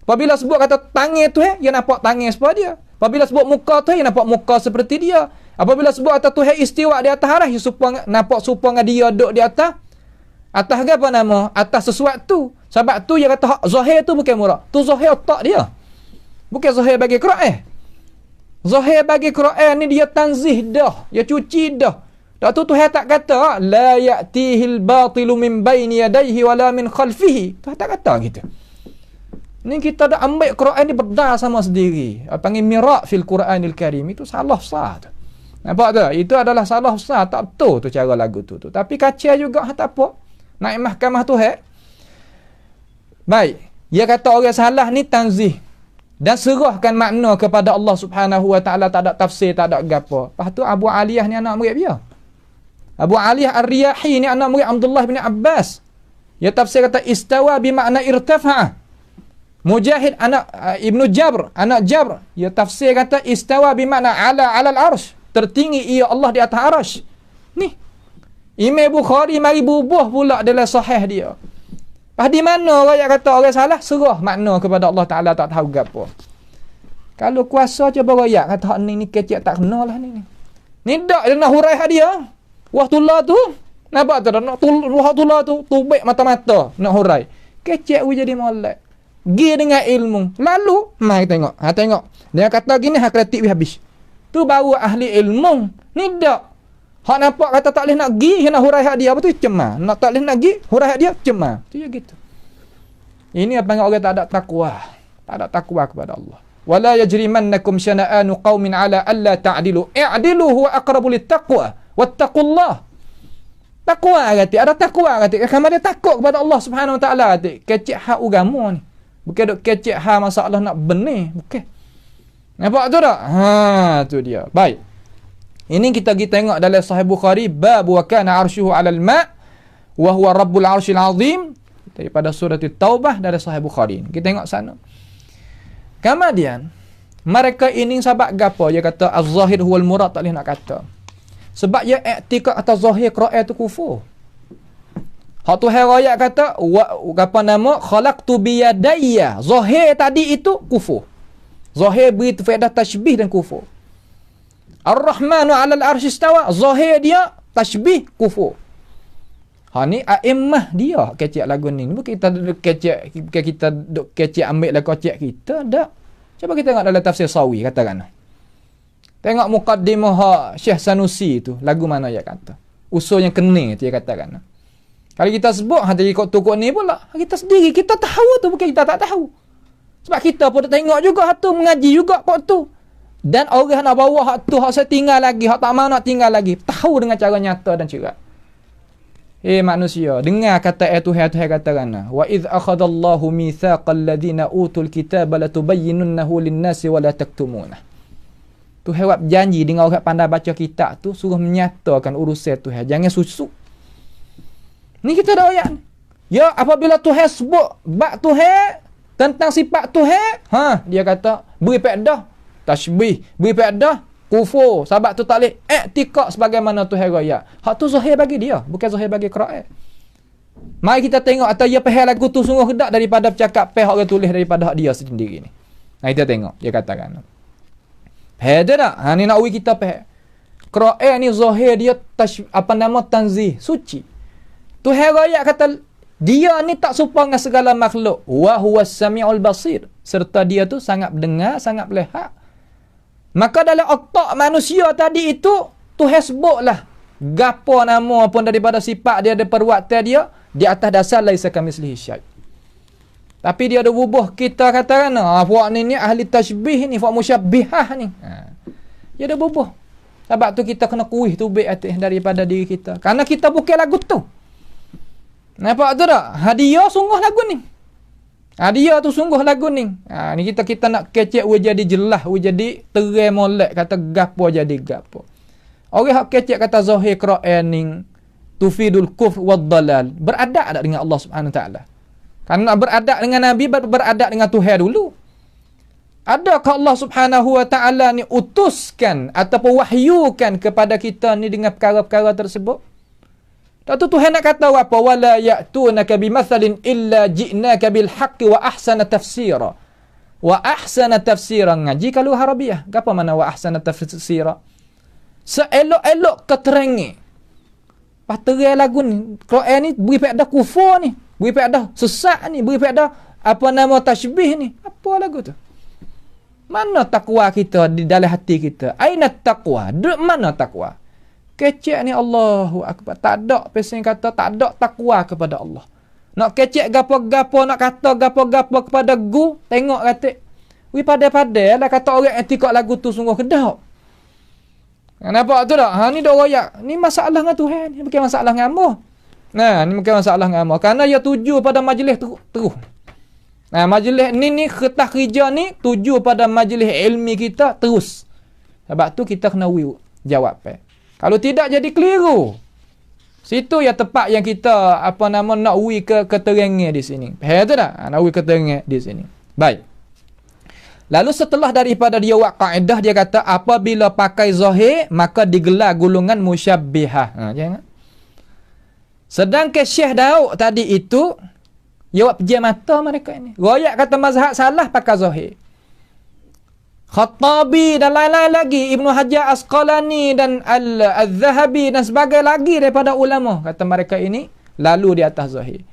Apabila sebut kata tangan tu dia nampak tangan seperti dia. Apabila sebut muka tu dia nampak muka seperti dia. Apabila sebut kata Tuhan istiwa di atas arah, nampak supaya dengan dia duduk di atas. Atas apa nama? Atas sesuatu. Sebab tu dia kata zahir tu bukan murad. Tu zahir tak dia. Bukan zahir bagi Quran. Zahir bagi Quran ni dia tanzih dah. Dia cuci dah. Dak tu Tuhan tak kata la ya'tihil batilu min baini yadayhi wala min khalfihi. Tuhan tak kata gitu. Ni kita dah ambil Quran ni berdar sama sendiri. Panggil mirak fil Quranil Karim. Itu salah besar tu. Nampak tak? Itu adalah salah besar. Tak betul tu cara lagu tu. Tapi kacau juga tak apa. Naik mahkamah Tuhan. Baik. Dia kata orang salah ni tanzih. dan serahkan makna kepada Allah Subhanahu wa taala, tak ada tafsir, tak ada gapo. Lepas tu Abu Aliyah ni anak murid dia. Abu Aliyah Ar-Riyahi ni anak murid Abdullah bin Abbas. Dia tafsir kata istawa bermakna irtafa'a. Mujahid anak Ibnu Jabr, anak Jabr, dia tafsir kata istawa bermakna alal arsh, tertinggi ia Allah di atas arsh. Ni Imam Bukhari mari bubuh pula dalam sahih dia. Pas di mana orang kata orang salah, serah makna kepada Allah Taala, tak tahu gapo. Kalau kuasa cuba royak kata hak ni kecek tak kena lah ni. Ni dak dia nak hurai hak dia. Wah tulah tu. Nampak tak nak tulah tu tubik mata-mata nak hurai. Kecek jadi molek. Gi dengan ilmu. Lalu mai tengok. Tengok. Dia kata gini hak kreatif habis. Tu baru ahli ilmu. Ni dak. Hak nampak kata tak boleh nak gi, nak hurai hak dia, apa tu cemah. Nak tak boleh nak gi, hurai hak dia cemah. Tu je gitu. Ini apa orang tak ada takwa. Tak ada takwa kepada Allah. Wala yajrimannakum syana'anu qaumin ala alla ta'dilu. I'dilu huwa aqrabu littaqwa. Wattaqullah. Takwa kata, ada takwa kata. Kamu dia takut kepada Allah Subhanahu wa taala kata. Kecek hak agama ni. Bukan dok kecek hak masalah nak benih, bukan. Nampak tu tak? Tu dia. Baik. Ini kita pergi tengok dalam Sahih Bukhari, bab wa kana arshuhu 'alal ma' wa huwa rabbul 'arsyil 'azim, daripada surah Taubah dari Sahih Bukhari. Kita tengok sana. Kemudian mereka ini sebab gapo dia kata az-zahir huwal murad, tak boleh nak kata. Sebab dia i'tikad atas zahir Quran tu kufur. Hak tu ayat kata apa nama khalaqtu bi yadayya. Zahir tadi itu kufur. Zahir beri faedah tashbih dan kufur. Ar-Rahmanu 'alal arsy istawa. Zahir dia tashbih kufur. Ha ni a'immah dia kecek lagu ni. Bukan kita duk kecek, bukan kita duk kecek ambil lah kocek kita dak. Cuba kita tengok dalam tafsir Sawi katakan. Tengok muqaddimah Syekh Sanusi tu, lagu mana dia kata. Usul yang kena dia katakan. Kalau kita sebut hati kok tukuk ni pula, kita sendiri kita tahu tu, bukan kita tak tahu. Sebab kita pun tengok juga hak tu, mengaji juga kok tu. Dan orang nak bawa hak tu, hak saya tinggal lagi, hak tak mau nak tinggal lagi. Tahu dengan cara nyata dan cerah. Manusia, dengar kata Tuhan katakan, wa idz akhadallahu mitsaqal ladzina utul kitaba latubayyinunnahu lin-nasi wa la taktumunah. Tuhan buat janji dengan orang pandai baca kitab tu, suruh menyatakan urusan Tuhan, jangan susuk. Ni kita dah ayat. Ya, apabila Tuhan sebut bab Tuhan tentang sifat Tuhan, dia kata beri faedah tashbih, beri faedah kufur. Sebab tu tak boleh i'tikad sebagaimana Tuhan raya. Hak tu zahir bagi dia, bukan zahir bagi Quran. Mari kita tengok atau dia faham lagu tu sungguh kedak daripada bercakap faham orang tulis daripada hak dia sendiri ni. Nah kita tengok dia katakan. Faham tak? Ni nak uji kita faham. Quran ni zahir dia tanzih, suci. Tuhan raya kata dia ni tak serupa dengan segala makhluk. Wa huwas samiul basir. Serta dia tu sangat mendengar, sangat melihat. Maka dalam otak manusia tadi itu Tuhan sebutlah gapo nama pun daripada sifat dia, daripada perbuatan dia di atas dasar laisa kamitslihi syai'. Tapi dia ada bubuh kita katakan puak ni ahli tashbih ni, puak musyabbihah ni. Dia ada bubuh. Sebab tu kita kena kuih tubik atas daripada diri kita. Karena kita bukan lagu tu. Nampak tu tak? Hadiah sungguh lagu ni. Hadiah tu sungguh lagu ni. Ni kita nak kecek jadi jelas, jadi terang molek kata gapo jadi gapo. Orang hak kecek kata zahir Quran ni tufidul kufr wad dalal. Beradab tak dengan Allah Subhanahu Wa Taala? Karena beradab dengan Nabi, beradab dengan Tuhan dulu. Adakah Allah Subhanahu Wa Taala ni utuskan ataupun wahyukan kepada kita ni dengan perkara-perkara tersebut? Tak tu Tuhan nak kata apa? Wala ya'tunaka bimathalin illa ji'naka bil haqqi wa ahsana tafsira. Wa ahsana tafsira ngaji kalau Arabiah. Apa mana wa ahsana tafsira? Seelok-elok keterangan. Paterai lagu ni. Quran ni beri faedah kufur ni. Beri faedah sesat ni. Beri faedah apa nama tashbih ni. Apa lagu tu? Mana takwa kita di dalam hati kita? Aina taqwa? Mana takwa? Kecek ni Allahu Akbar. Tak ada pesan kata tak ada takwa kepada Allah. Nak kecek gapo-gapo, nak kata gapo-gapo kepada gu, tengok kata. Wi padai-padai lah kata orang etikot lagu tu sungguh kedak. Nampak tu tak? Ni dak royak. Ni masalah dengan Tuhan, ni bukan masalah dengan Allah. Ni bukan masalah dengan Allah. Kerana dia tuju pada majlis terus. Nah, majlis ni kertas kerja ni tuju pada majlis ilmi kita terus. Sebab tu kita kena jawab. Kalau tidak jadi keliru. Situ ya tepat yang kita nak ke keterangan di sini. Faham tu tak? Nak keterangan di sini. Baik. Lalu setelah daripada dia buat kaedah, dia kata apabila pakai zahir maka digelar golongan musyabbihah. Jangan. Sedangkan Syekh Daud tadi itu dia buat pejam mata mereka ini. Royak kata mazhab salah pakai zahir. Khattabi dan lain-lain lagi, Ibnu Hajar Asqalani dan Al-Zahabi dan sebagainya lagi daripada ulama kata mereka ini lalu di atas zahir.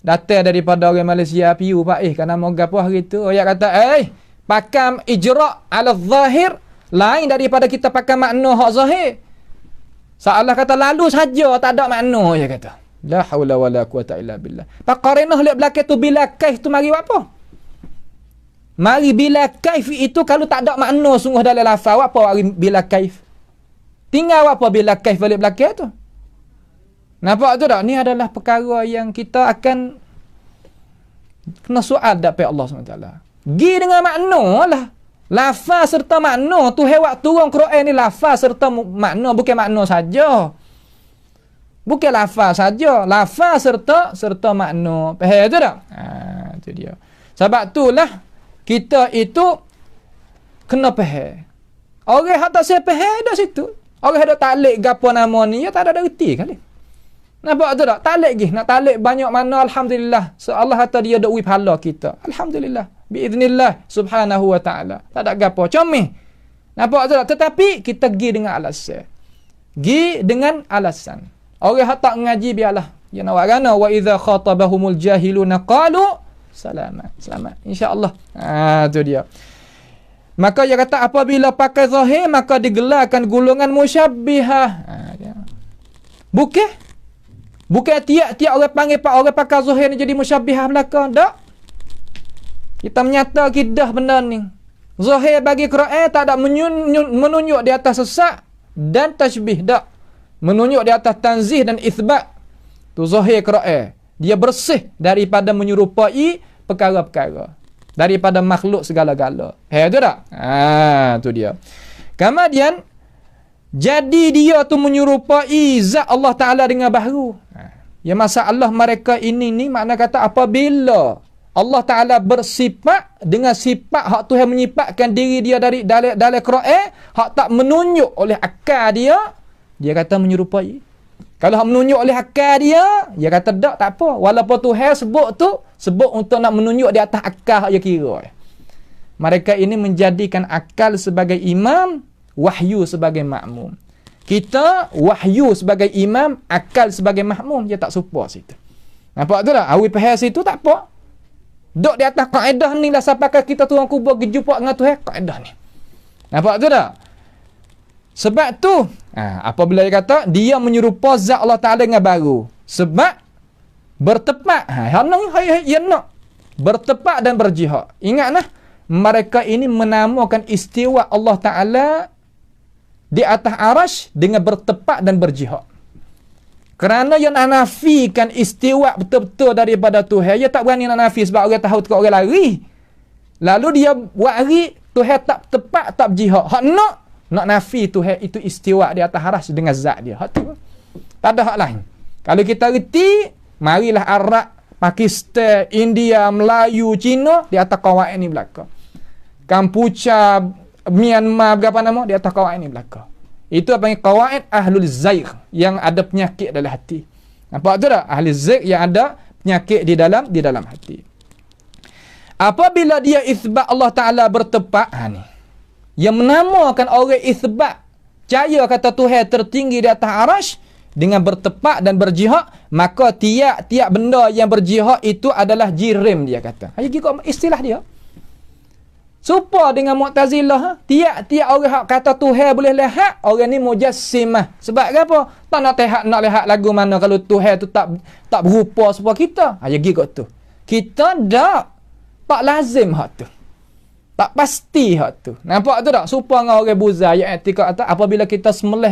Datang daripada orang Malaysia piu Pak kerana mau gapo hari tu. Royak kata pakai ijra' ala zahir lain daripada kita pakai makna hak zahir. Seolah kata lalu saja tak ada makna dia kata. La haula wala quwata illa billah. Pak qarinah lihat belakang tu bila kaif tu mari buat apa? Mari bila kaif itu kalau tak ada makna sungguh dalam lafaz apa mari bila kaif? Tinggal apa bila kaif balik belakang tu? Nampak tu tak? Ni adalah perkara yang kita akan kena soal dekat Allah SWT. Gi dengan makna lah. Lafaz serta makna. Tu hewak turun Quran ni lafaz serta makna. Bukan makna saja. Bukan lafaz saja. Lafaz serta makna. Faham tu tak? Itu dia. Sebab itulah kita itu kena faham. Orang yang tak saya faham dah situ. Orang yang tak taklid gapo nama ni, ya tak ada erti kali. Nampak tu tak? Taklid gih. Nak taklid banyak mana, alhamdulillah. So Allah kata dia duk pahala kita. Alhamdulillah. Biiznillah subhanahu wa ta'ala. Tak ada gapo. Comel. Nampak tu tak? Tetapi kita gi dengan alasan. Gi dengan alasan. Orang yang tak ngaji biarlah. Ya nawarana wa idza khatabahumul jahiluna qalu selamat. Selamat. InsyaAllah. Tu dia. Maka dia kata apabila pakai zahir maka digelarkan golongan musyabbihah. Bukan tiap-tiap orang panggil orang pakai zahir ni jadi musyabbihah belaka. Tak. Kita menyata kidah benda ni. Zahir bagi Quran tak ada menunjuk di atas sesak dan tashbih. Tak. Menunjuk di atas tanzih dan itsbat. Tu zahir Quran. Dia bersih daripada menyerupai perkara-perkara. Daripada makhluk segala-gala. Tu tak? Tu dia. Kemudian, jadi dia tu menyerupai zat Allah Ta'ala dengan baharu. Ya masalah mereka ini ni makna kata apabila Allah Ta'ala bersifat dengan sifat hak Tuhan menyifatkan diri dia dari dalam Quran, hak tak menunjuk oleh akal dia kata menyerupai. Kalau hak menunjuk oleh akal dia kata tak apa. Walaupun Tuhan sebut untuk nak menunjuk di atas akal hak dia kira. Mereka ini menjadikan akal sebagai imam, wahyu sebagai makmum. Kita wahyu sebagai imam, akal sebagai makmum. Dia tak support situ. Nampak tu tak? Awi pahal situ tak apa. Duk di atas kaedah ni lah sampai kita turun kubur pergi jumpa dengan Tuhan, kaedah ni. Nampak tu tak? Sebab tu, apabila dia kata, dia menyerupa zat Allah Ta'ala dengan baru. Sebab bertepat. Bertepat dan berjihad. Ingatlah, mereka ini menamakan istiwa Allah Ta'ala di atas arash dengan bertepat dan berjihad. Kerana yang nak nafikan istiwa betul-betul daripada Tuhan, dia tak berani nak nafi sebab orang tahu tukar orang lari. Lalu dia buat hari, Tuhan tak tepat, tak berjihad. Hak nak nafi Tuhan itu istiwa di atas arash dengan zat dia. Hak tu. Tak ada hak lain. Kalau kita reti, marilah Arab, Pakistan, India, Melayu, Cina di atas kawasan ini belakang. Kampucha, Myanmar, berapa nama? Di atas kawasan ini belakang. Itu apa yang kawaid ahlul zaigh yang ada penyakit dalam hati. Nampak tu tak? Ahli zaigh yang ada penyakit di dalam hati. Apabila dia isbat Allah Ta'ala bertepat, ni. Yang menamakan orang isbat, percaya kata Tuhan tertinggi di atas arash, dengan bertepat dan berjihad, maka tiap-tiap benda yang berjihad itu adalah jirim, dia kata. Ini istilah dia. Supa dengan Mu'tazilah, tiap-tiap orang hak kata Tuhan boleh lihat, orang ni mujassimah. Sebab apa? Tak nak lihat lagu mana kalau Tuhan tu tak berupa serupa kita. Ya gitu tu. Kita tak lazim hak tu. Tak pasti hak tu. Nampak tu tak? Supa dengan orang buzai yang etika kata apabila kita sembelih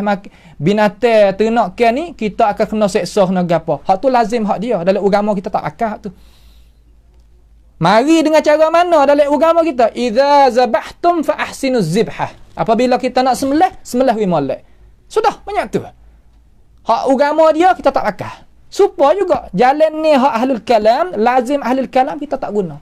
binatang ternak ni, kita akan kena seksa kena gapo. Hak tu lazim hak dia. Dalam agama kita tak pakai hak tu. Mari dengan cara mana dalam agama kita? Idza zabahtum fa ahsinuz zibhah. Apabila kita nak sembelih molek. Sudah, banyak tu. Hak agama dia kita tak pakai. Supaya juga jalan ni hak ahlul kalam, lazim ahlul kalam kita tak guna.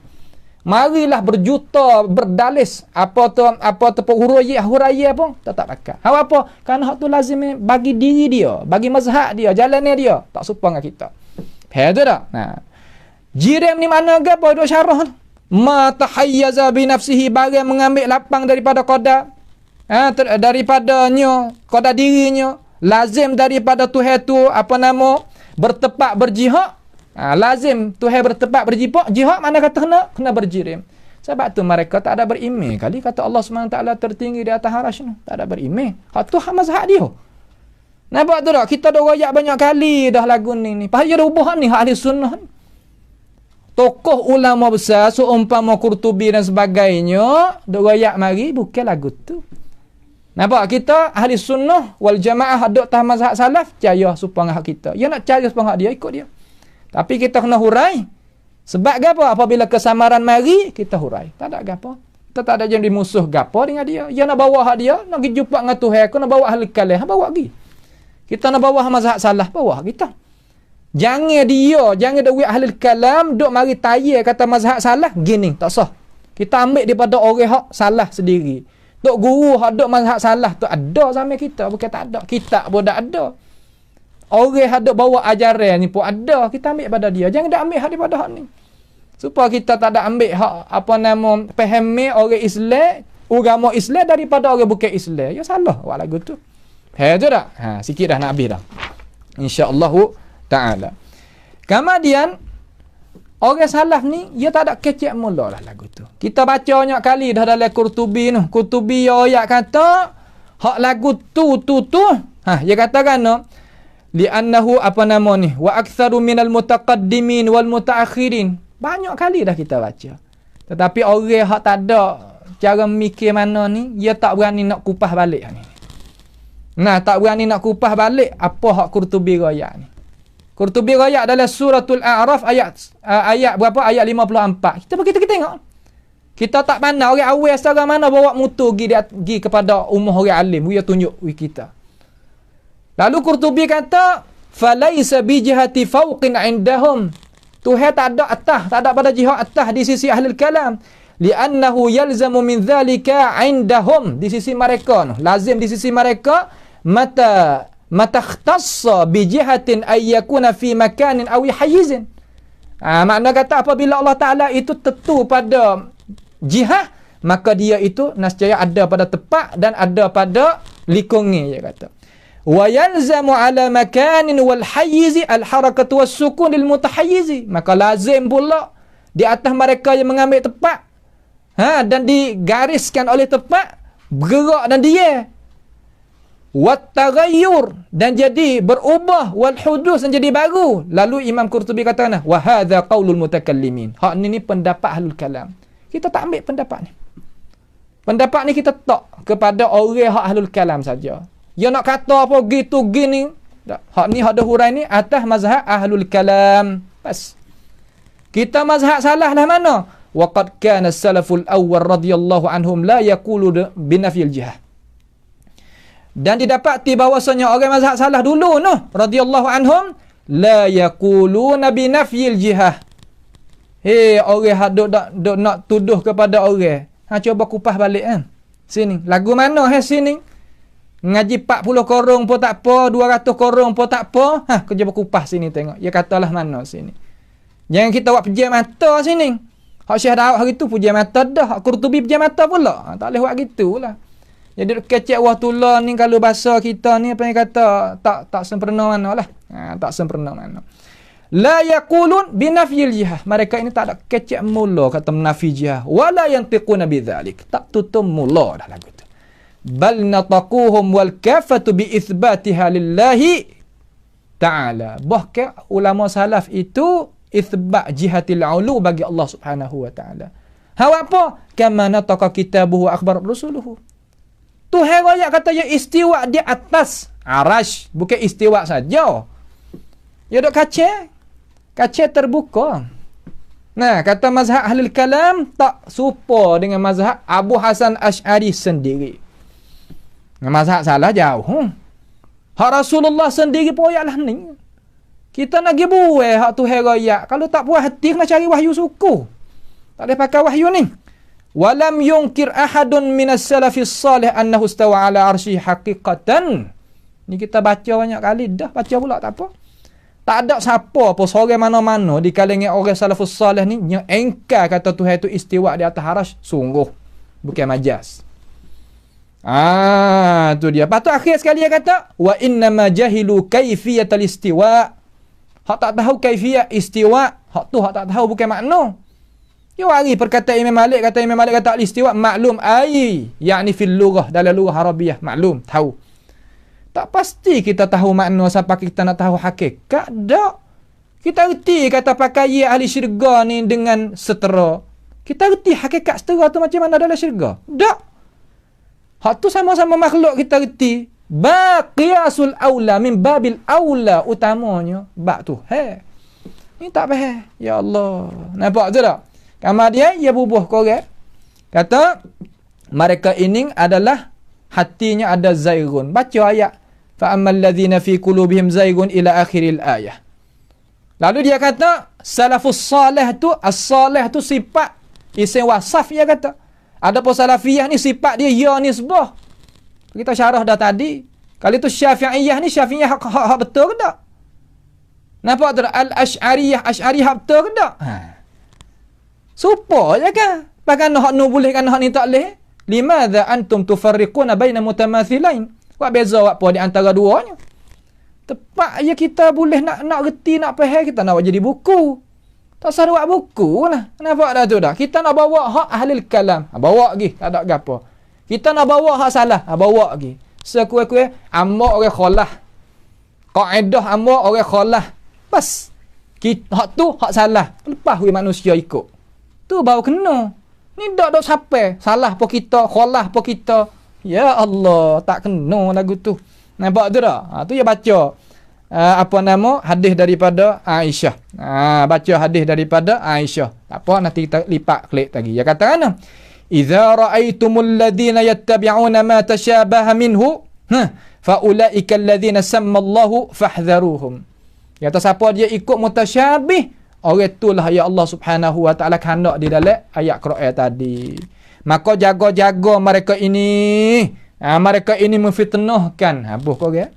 Marilah berjuta berdalis apa tu huraya pun kita tak pakai. Apa? Kerana hak tu lazim bagi diri dia, bagi mazhab dia, jalannya dia, tak serupa dengan kita. Faham tak? Nah. Jirim ni mana ke apa duk syarah? Ma tahayyaza bi nafsihi, barang mengambil lapang daripada qada. Daripadanya, qada dirinya, lazim daripada Tuhan tu bertepak berjihad. Lazim Tuhan bertepak jihad mana kata kena berjirim. Sebab tu mereka tak ada berimeh kali kata Allah SWT tertinggi di atas arasy ni. Tak ada berimeh. Hak tu mazhab dia. Nampak tu tak? Kita dah royak banyak kali dah lagu ni. Pasal dia dah ubah ni hak ahli sunnah ni. Tokoh ulama besar seumpama Qurtubi dan sebagainya dah royak mari bukan lagu tu. Nampak kita ahli sunnah wal jamaah haduk tah mazhab salaf percaya supaya hak kita. Dia nak cari supaya hak dia ikut dia. Tapi kita kena hurai. Sebab gapo? Apabila kesamaran mari kita hurai. Tak ada gapo. Kita tak ada jadi musuh gapo dengan dia. Dia nak bawa hak dia, nak pergi jumpa dengan Tuhan, aku nak bawa ahli kalam, bawa pergi. Kita nak bawa mazhab salaf, bawa kita. Jangan duit ahli kalam duk mari tayar kata mazhab salah gini, tak sah. Kita ambil daripada orang hak salah sendiri. Tok guru hak duk mazhab salah tu ada sama kita, bukan tak ada. Kitab pun dak ada. Orang hak duk bawa ajaran ni pun ada, kita ambil pada dia. Jangan dak ambil hak daripada hak ni. Supaya kita tak ada ambil hak fahami orang Islam, agama Islam daripada orang bukan Islam. Ya salah awak lagu tu. Tu dak? Sikit dah nak habis dah. Insya-Allah Ta'ala. Kemudian orang salaf ni dia tak ada kecek mula lah lagu tu. Kita baca banyak kali dah dalam Qurtubi ni. Qurtubi ayat kata hak lagu tu. Dia katakan li'annahu wa aktsaru minal mutaqaddimin wal mutaakhirin. Banyak kali dah kita baca. Tetapi orang hak tak ada cara mikir mana ni, dia tak berani nak kupas balik ni. Tak berani nak kupas balik apa hak Qurtubi ayat ni. Qurtubi rayak dalam suratul A'raf ayat berapa? Ayat 54. Kita tengok. Kita tak pandang orang awal secara mana bawa mutu pergi kepada umur orang alim. Dia tunjuk kita. Lalu Qurtubi kata, "Falaisa bi jihati fawqin 'indahum." Tuhan tak ada atas, tak ada pada jihad atas di sisi ahli kalam. Li'annahu yalzamu min dzalika 'indahum. Di sisi mereka, lazim di sisi mereka mata ikhtassa bi jihatin ay yakuna fi makanin aw hayizin. Makna kata apabila Allah Taala itu tentu pada jihad, maka dia itu nescaya ada pada tempat dan ada pada lingkungan, dia kata. Wa yalzamu ala makanin wal hayyizi al harakatu was sukun lil mutahayyizi. Maka lazim pula di atas mereka yang mengambil tempat dan digariskan oleh tempat bergerak dan dia wat taghayyur dan jadi berubah wal hudus dan jadi baru. Lalu Imam Qurtubi katakan wa hadza qaulul mutakallimin. Hak ni pendapat ahlul kalam. Kita tak ambil pendapat ni. Pendapat ni kita tak kepada orang hak ahlul kalam saja. Dia nak kata apa gitu gini. Hak ni hak dah hurai ni atas mazhab ahlul kalam. Bas. Kita mazhab salah lah mana? Wa qad kana as-salaful awwal radhiyallahu anhum la yaqulu binafyil jihad. Dan didapati bahawasanya orang mazhab salah dulu radhiyallahu anhum la yaquluna binafyil jihad. Orang hak dok nak tuduh kepada orang. Cuba kupas balik kan. Sini. Lagu mana sini? Ngaji 40 korong pun tak apa, 200 korong pun tak apa. Kau cuba kupas sini tengok. Dia katalah mana sini. Jangan kita buat pejam mata sini. Hak Syekh Daud hari tu pejam mata dah. Hak Qurtubi pejam mata pula. Tak boleh buat gitulah. Jadi kecek wah tulah ni kalau bahasa kita ni apa yang kata tak sempurna mana lah. Tak sempurna mana. La yaqulun binafyil jihad. Mereka ini tak ada kecek mula kata menafi jihad. Wala yantiquna bidzalik. Tak tutup mula dah lagu tu. Bal nataquhum wal kafatu bi itsbatiha lillahi ta'ala. Bahkan ulama salaf itu itsbat jihadil ulu bagi Allah Subhanahu wa taala. Apa? Kama nataqa kitabuhu akhbar rusuluhu. Tuhan ayat kata ya istiwa di atas arash, bukan istiwa saja. Ya dok kaca terbuka. Nah, kata mazhab Ahlul Kalam tak serupa dengan mazhab Abu Hasan Asy'ari sendiri. Mazhab salah jauh. Hak Rasulullah sendiri pun ayalah ni. Kita nak pergi buai hak tu heraya. Kalau tak puas hati kena cari wahyu suku. Tak boleh pakai wahyu ni. Walam yunkir ahadun minas salafis salih annahu istawa ala arsy haqiqatan. Ni kita baca banyak kali dah, baca pula tak apa. Tak ada siapa pun seorang mana-mana di kalangan orang salafus salih ni yang engkar kata Tuhan itu istiwa di atas arasy, sungguh bukan majas. Tu dia. Patut akhir sekali dia kata wa innama jahilu kaifiyatal istiwa. Hak tak tahu kaifiyat istiwa, hak tu hak tak tahu bukan makna. Dia wari perkataan Imam Malik, kata Imam Malik kata al-istiwa maklum ai, yakni fil lughah, dalam lughah Arabiah maklum, tahu. Tak pasti kita tahu makna sampai kita nak tahu hakikat. Tak. Kita reti kata pakai ahli syurga ni dengan setera. Kita reti hakikat setera tu macam mana dalam syurga. Tak. Hak tu sama-sama makhluk kita reti. Baqiyasul aula min babil aula utamanya. Bak tu. Ni tak faham. Ya Allah. Nampak tu tak? Kemudian ia bubuh korek. Kata mereka ini adalah hatinya ada zaigun. Baca ayat. فَأَمَّا الَّذِينَ فِي قُلُوبِهِمْ زَيْغٌ إِلَى آخِرِ الْآيَةِ. Lalu dia kata, salafus salih tu, as-salih tu sifat, isim wasaf dia kata. Adapun salafiyah ni sifat dia, ya nisbah. Kita syarah dah tadi. Kalau itu syafi'iyah ni, syafi'iyah hak betul ke tak? Nampak tu? Al-Ash'ariyah, Ash'ariyah betul ke tak? Supa je kan? Bahkan hak nu boleh kan hak ni tak boleh. Limadha antum tufarriquna baina mutamathilain? Buat beza apa di antara duanya? Tepat je kita boleh nak reti, nak faham, kita nak buat jadi buku. Tak usah buat buku lah. Nampak dah tu dah. Kita nak bawa hak Ahlul Kalam. Bawa lagi. Tak ada apa. Kita nak bawa hak salah. Bawa lagi. Sekue-kue, amma orang kholah. Kaedah amma orang kholah. Bas. Hak tu, hak salah. Lepas manusia ikut. Tu baru kena. Ni tak sampai. Salah pun kita, kholah pun kita. Ya Allah, tak kena lagu tu. Nampak tu tak? Tu dia baca hadis daripada Aisyah. Baca hadis daripada Aisyah. Tak apa, nanti kita lipat klik lagi. Dia kata kan? Idza ra'aitumul ladzina yattabi'una ma tashabaha minhu, fa ulaika alladzina sammallahu fahdharuhum. Dia kata siapa dia ikut mutasyabih, orang itulah ya Allah Subhanahu wa taala khandak di dalam ayat Quran tadi. Maka jaga-jaga mereka ini. Mereka ini memfitnahkan. Habis kau ya?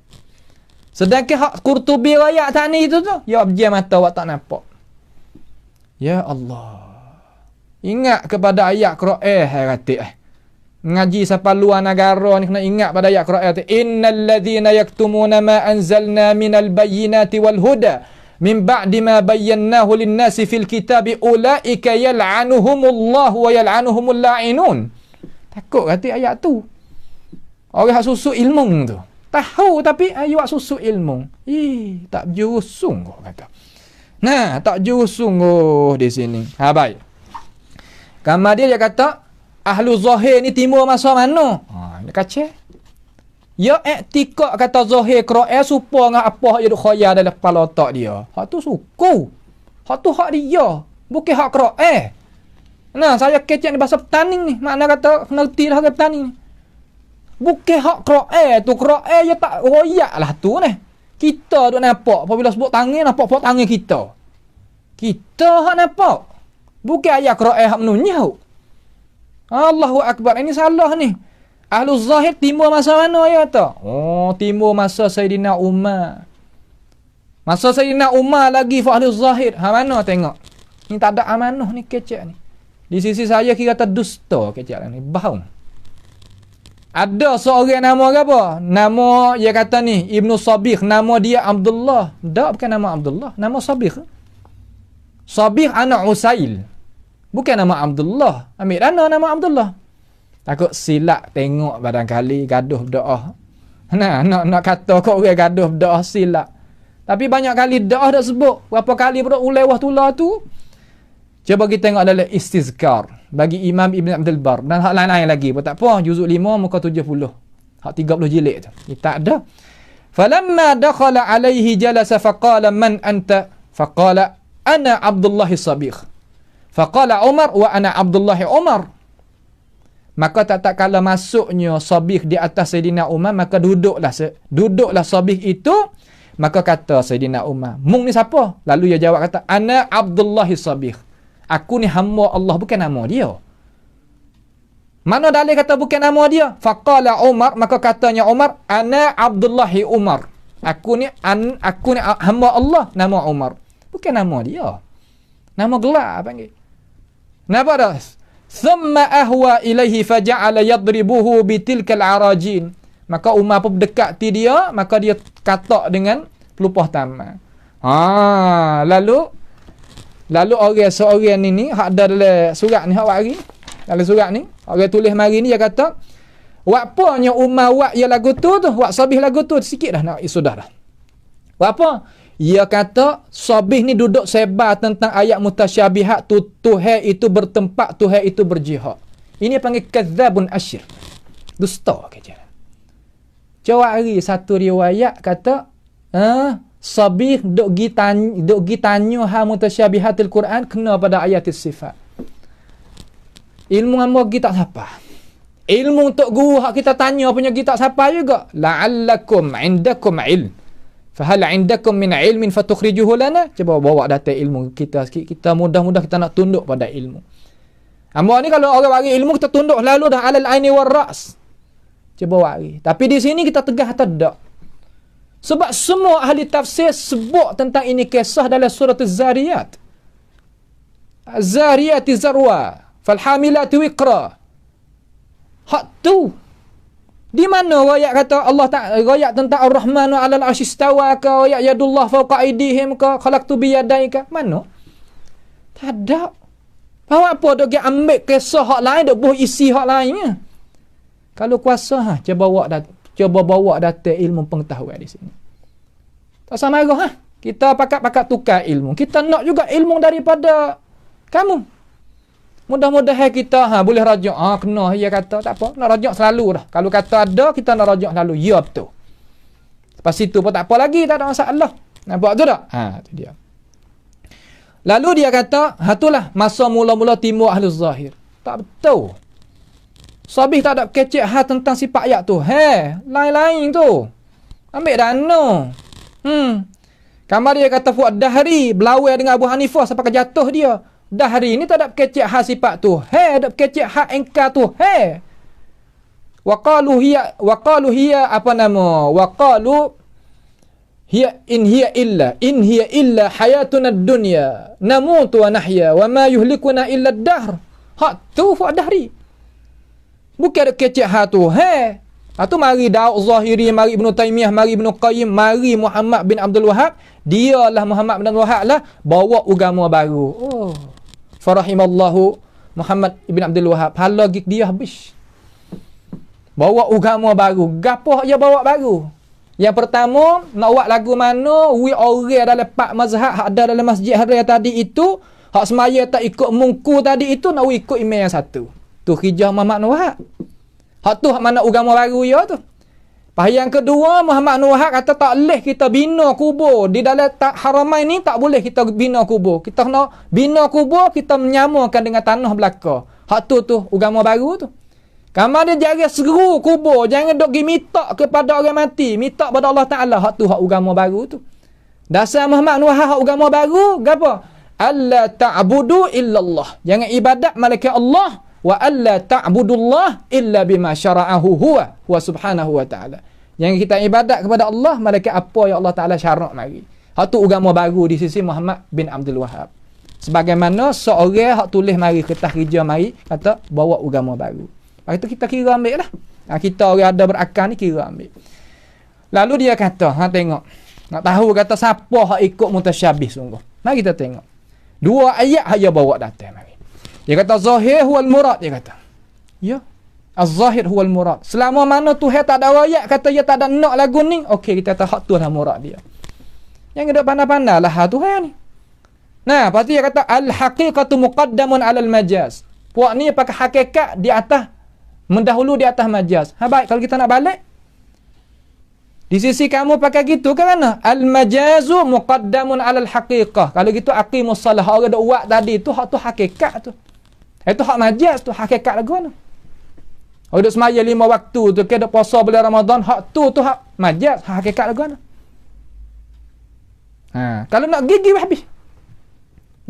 Sedangkan hak Qurtubi rakyat tani itu tu, ya berjaya mata awak tak nampak. Ya Allah. Ingat kepada ayat Quran hati. Ngaji sampai luar negara ni kena ingat pada ayat Quran tu. Innal ladzina yaktumuna ma anzalna minal bayyinati wal huda min ba'di ma bayyanahu lin-nasi fil kitabi ulaika yal'anuhumullahu wa yal'anuhumul la'inun. Takut kata ayat tu. Orang hak susuk ilmu tu. Tahu tapi ayo hak susuk ilmu. Tak berjurus sungguh kata. Nah, tak jurus sungguh di sini. Baik. Kemudian dia kata ahlu zahir ni timur masa mana? Dia kacau. Ya iktikad kata zahir Quran supa dengan apa yang duk khayal dalam kepala otak dia. Hak tu suku. Hak tu hak dia, bukan hak Quran. Nah, saya kecek ni bahasa petani ni. Makna kata kena reti dah petani ni. Bukan hak Quran tu. Quran ya tak royak lah tu ni. Kita duk nampak apabila sebut tangan, nampak tangan kita. Kita hak nampak. Bukan ayat Quran hak menunyau. Allahu Akbar. Ini salah ni. Ahlu Zahir timur masa mana ya kata? Timur masa Sayyidina Umar. Masa Sayyidina Umar lagi fa Ahlu Zahir. Mana tengok? Ni tak ada amanah ni kecek ni. Di sisi saya kira kata dusta kecek ni. Bahaum. Ada seorang nama apa? Nama dia kata ni Ibnu Sabih. Nama dia Abdullah. Tak, bukan nama Abdullah. Nama Sabih. Sabih anak Usail. Bukan nama Abdullah. Ambil dana nama Abdullah. Takut silap tengok barangkali gaduh berdoa. Nak kata kau orang gaduh berdoa silap. Tapi banyak kali doa dah sebut. Berapa kali berdoa ulewah tulah tu. Cuba kita tengok adalah istizkar bagi Imam Ibn Abdul Bar. Dan hak lain-lain lagi. Tak apa. Juzuk 5 muka 70. Hak 30 jilid tu. Tak ada. Falamma dakhala alaihi jalasa faqala man anta? Faqala ana Abdullah Sabigh. Faqala Umar wa ana Abdullah Umar. Maka tak kala masuknya Sabih di atas Sayyidina Umar, maka duduklah Sabih itu. Maka kata Sayyidina Umar, mung ni siapa? Lalu dia jawab kata, ana Abdullah Sabih. Aku ni hamba Allah, bukan nama dia. Mana dalil kata bukan nama dia? Faqala Umar, maka katanya Umar, ana Abdullah Umar. Aku ni hamba Allah, nama Umar. Bukan nama dia. Nama gelar panggil. Napa dah? Thumma ahwa ilaihi faja'ala yadribuhu bitilkal arajin. Maka Umar pun berdekati dia, maka dia katak dengan pelupah taman. Lalu orang ni hak ada dalam surat ni hak hari. Dalam surat ni, orang tulis mari ni dia kata, "Wapanya Umar wak ya lagu tu, wak Sabih lagu tu sikit dah nak sudah dah." Apa? Ia kata Sabih ni duduk sebar tentang ayat mutasyabihat tu, Tuhan itu bertempat, Tuhan itu berjihad. Ini panggil kadzabun asyir. Dusta kerja. Jawab hari satu riwayat kata, Sabih duk gi tanya ha mutasyabihatil Quran kena pada ayat sifat. Ilmu hamba kita tak siapa. Ilmu untuk guru hak kita tanya punya kita tak siapa juga. La'allakum indakum ilm. Fahal indakum min ilmin fatukhrijuhu lana? Cuba bawa data ilmu kita sikit. Kita mudah-mudah kita nak tunduk pada ilmu. Hamba ni kalau orang bagi ilmu kita tunduk lalu dah alal aini war ras. Cuba bagi. Tapi di sini kita tegah atau tak? Sebab semua ahli tafsir sebut tentang ini kisah dalam surah Az-Zariyat. Az-Zariyat zarwa, falhamilati wiqra. Hak tu. Di mana ayat kata Allah tak ayat tentang Ar-Rahmanu 'alal 'arsy istawa ka ayat yadullah fawqa aydihim ka khalaqtu bi yadayka? Mana? Tak ada. Bawa apa dok ambil kisah hak lain dok buh isi hak lainnya. Kalau kuasa cuba bawa data ilmu pengetahuan di sini. Tak sama marah Kita pakat-pakat tukar ilmu. Kita nak juga ilmu daripada kamu. Mudah-mudahan kita boleh rajak. Kena dia kata tak apa. Nak rajak selalu dah. Kalau kata ada, kita nak rajak selalu. Ya betul. Lepas itu pun tak apa lagi. Tak ada masalah. Nampak tu tak? Itu dia. Lalu dia kata, itulah masa mula-mula timbul ahli zahir. Tak betul. Sabih tak ada kecek tentang sifat ayat tu. Lain-lain tu. Ambil dana. Kamar dia kata Fuad Dahri berlawan dengan Abu Hanifah sampai jatuh dia. Dahri ni tak ada kecek sifat tu. Ada kecek engkar tu. Wa qalu hiya apa nama? Wa qalu in hiya illa hayatuna ad-dunya namutu wa nahya wa ma yuhlikuna illa ad-dahr. Hak tu Fuad Dahri. Bukan ada kecek tu. Itu mari Daud Zahiri, mari Ibn Taymiyah, mari Ibn Qayyim, mari Muhammad bin Abdul Wahab. Dialah Muhammad bin Abdul Wahab lah bawa agama baru. Farahimallahu Muhammad bin Abdul Wahab. Hala gig dia habis. Bawa agama baru. Gapo dia bawa baru? Yang pertama, nak buat lagu mana? Orang dalam 4 mazhab hak ada dalam Masjid Haram tadi itu, hak semaya tak ikut mungku tadi itu, nak ikut imam yang satu. Tu hijah Muhammad bin Wahab. Hak tu hak mana agama baru ya tu. Pas yang kedua, Muhammad bin Wahab kata tak boleh kita bina kubur. Di dalam Haramain ni tak boleh kita bina kubur. Kita nak bina kubur, kita menyamakan dengan tanah belaka. Hak tu agama baru tu. Kamar dia jaga seru kubur. Jangan dok pergi minta kepada orang mati. Minta pada Allah Ta'ala. Hak tu hak agama baru tu. Dasar Muhammad bin Wahab hak agama baru. Apa? Alla ta'budu illallah. Jangan ibadat malaikat Allah. Wa alla ta'budullah illa bima syara'ahu huwa subhanahu wa ta'ala. Yang kita ibadat kepada Allah malaikat apa yang Allah Ta'ala syarak mari. Hak tu agama baru di sisi Muhammad bin Abdul Wahab. Sebagaimana seorang hak tulis mari kertas kerja mari kata bawa agama baru. Lepas itu kita kira ambil lah. Kita orang ada berakal ni kira ambil. Lalu dia kata, tengok. Nak tahu kata siapa hak ikut mutasyabih sungguh. Mari kita tengok. 2 ayat hak dia bawa datang mari. Dia kata zahir huwal murad, dia kata. Ya. Az-zahir huwal murad. Selama mana Tuhan tak ada ayat kata dia tak ada nak lagu ni, okey kita kata hak tu lah murad dia. Yang ada pandai-pandai lah Tuhan ni. Nah, lepas tu dia kata al-haqiqatu muqaddamun 'alal majaz. Puak ni pakai hakikat di atas mendahulu di atas majaz. Baik kalau kita nak balik Di sisi kamu pakai gitu kan mana? Al-majazu muqaddamun 'alal haqiqah. Kalau gitu aqimus salah, orang dak buat tadi tu hak tu hakikat tu. Itu hak majaz tu, hakikat lagu mana? Orang dak semaya 5 waktu tu, ke dak puasa bulan Ramadan, hak tu hak majaz, hak hakikat lagu mana? Kalau nak gigi habis.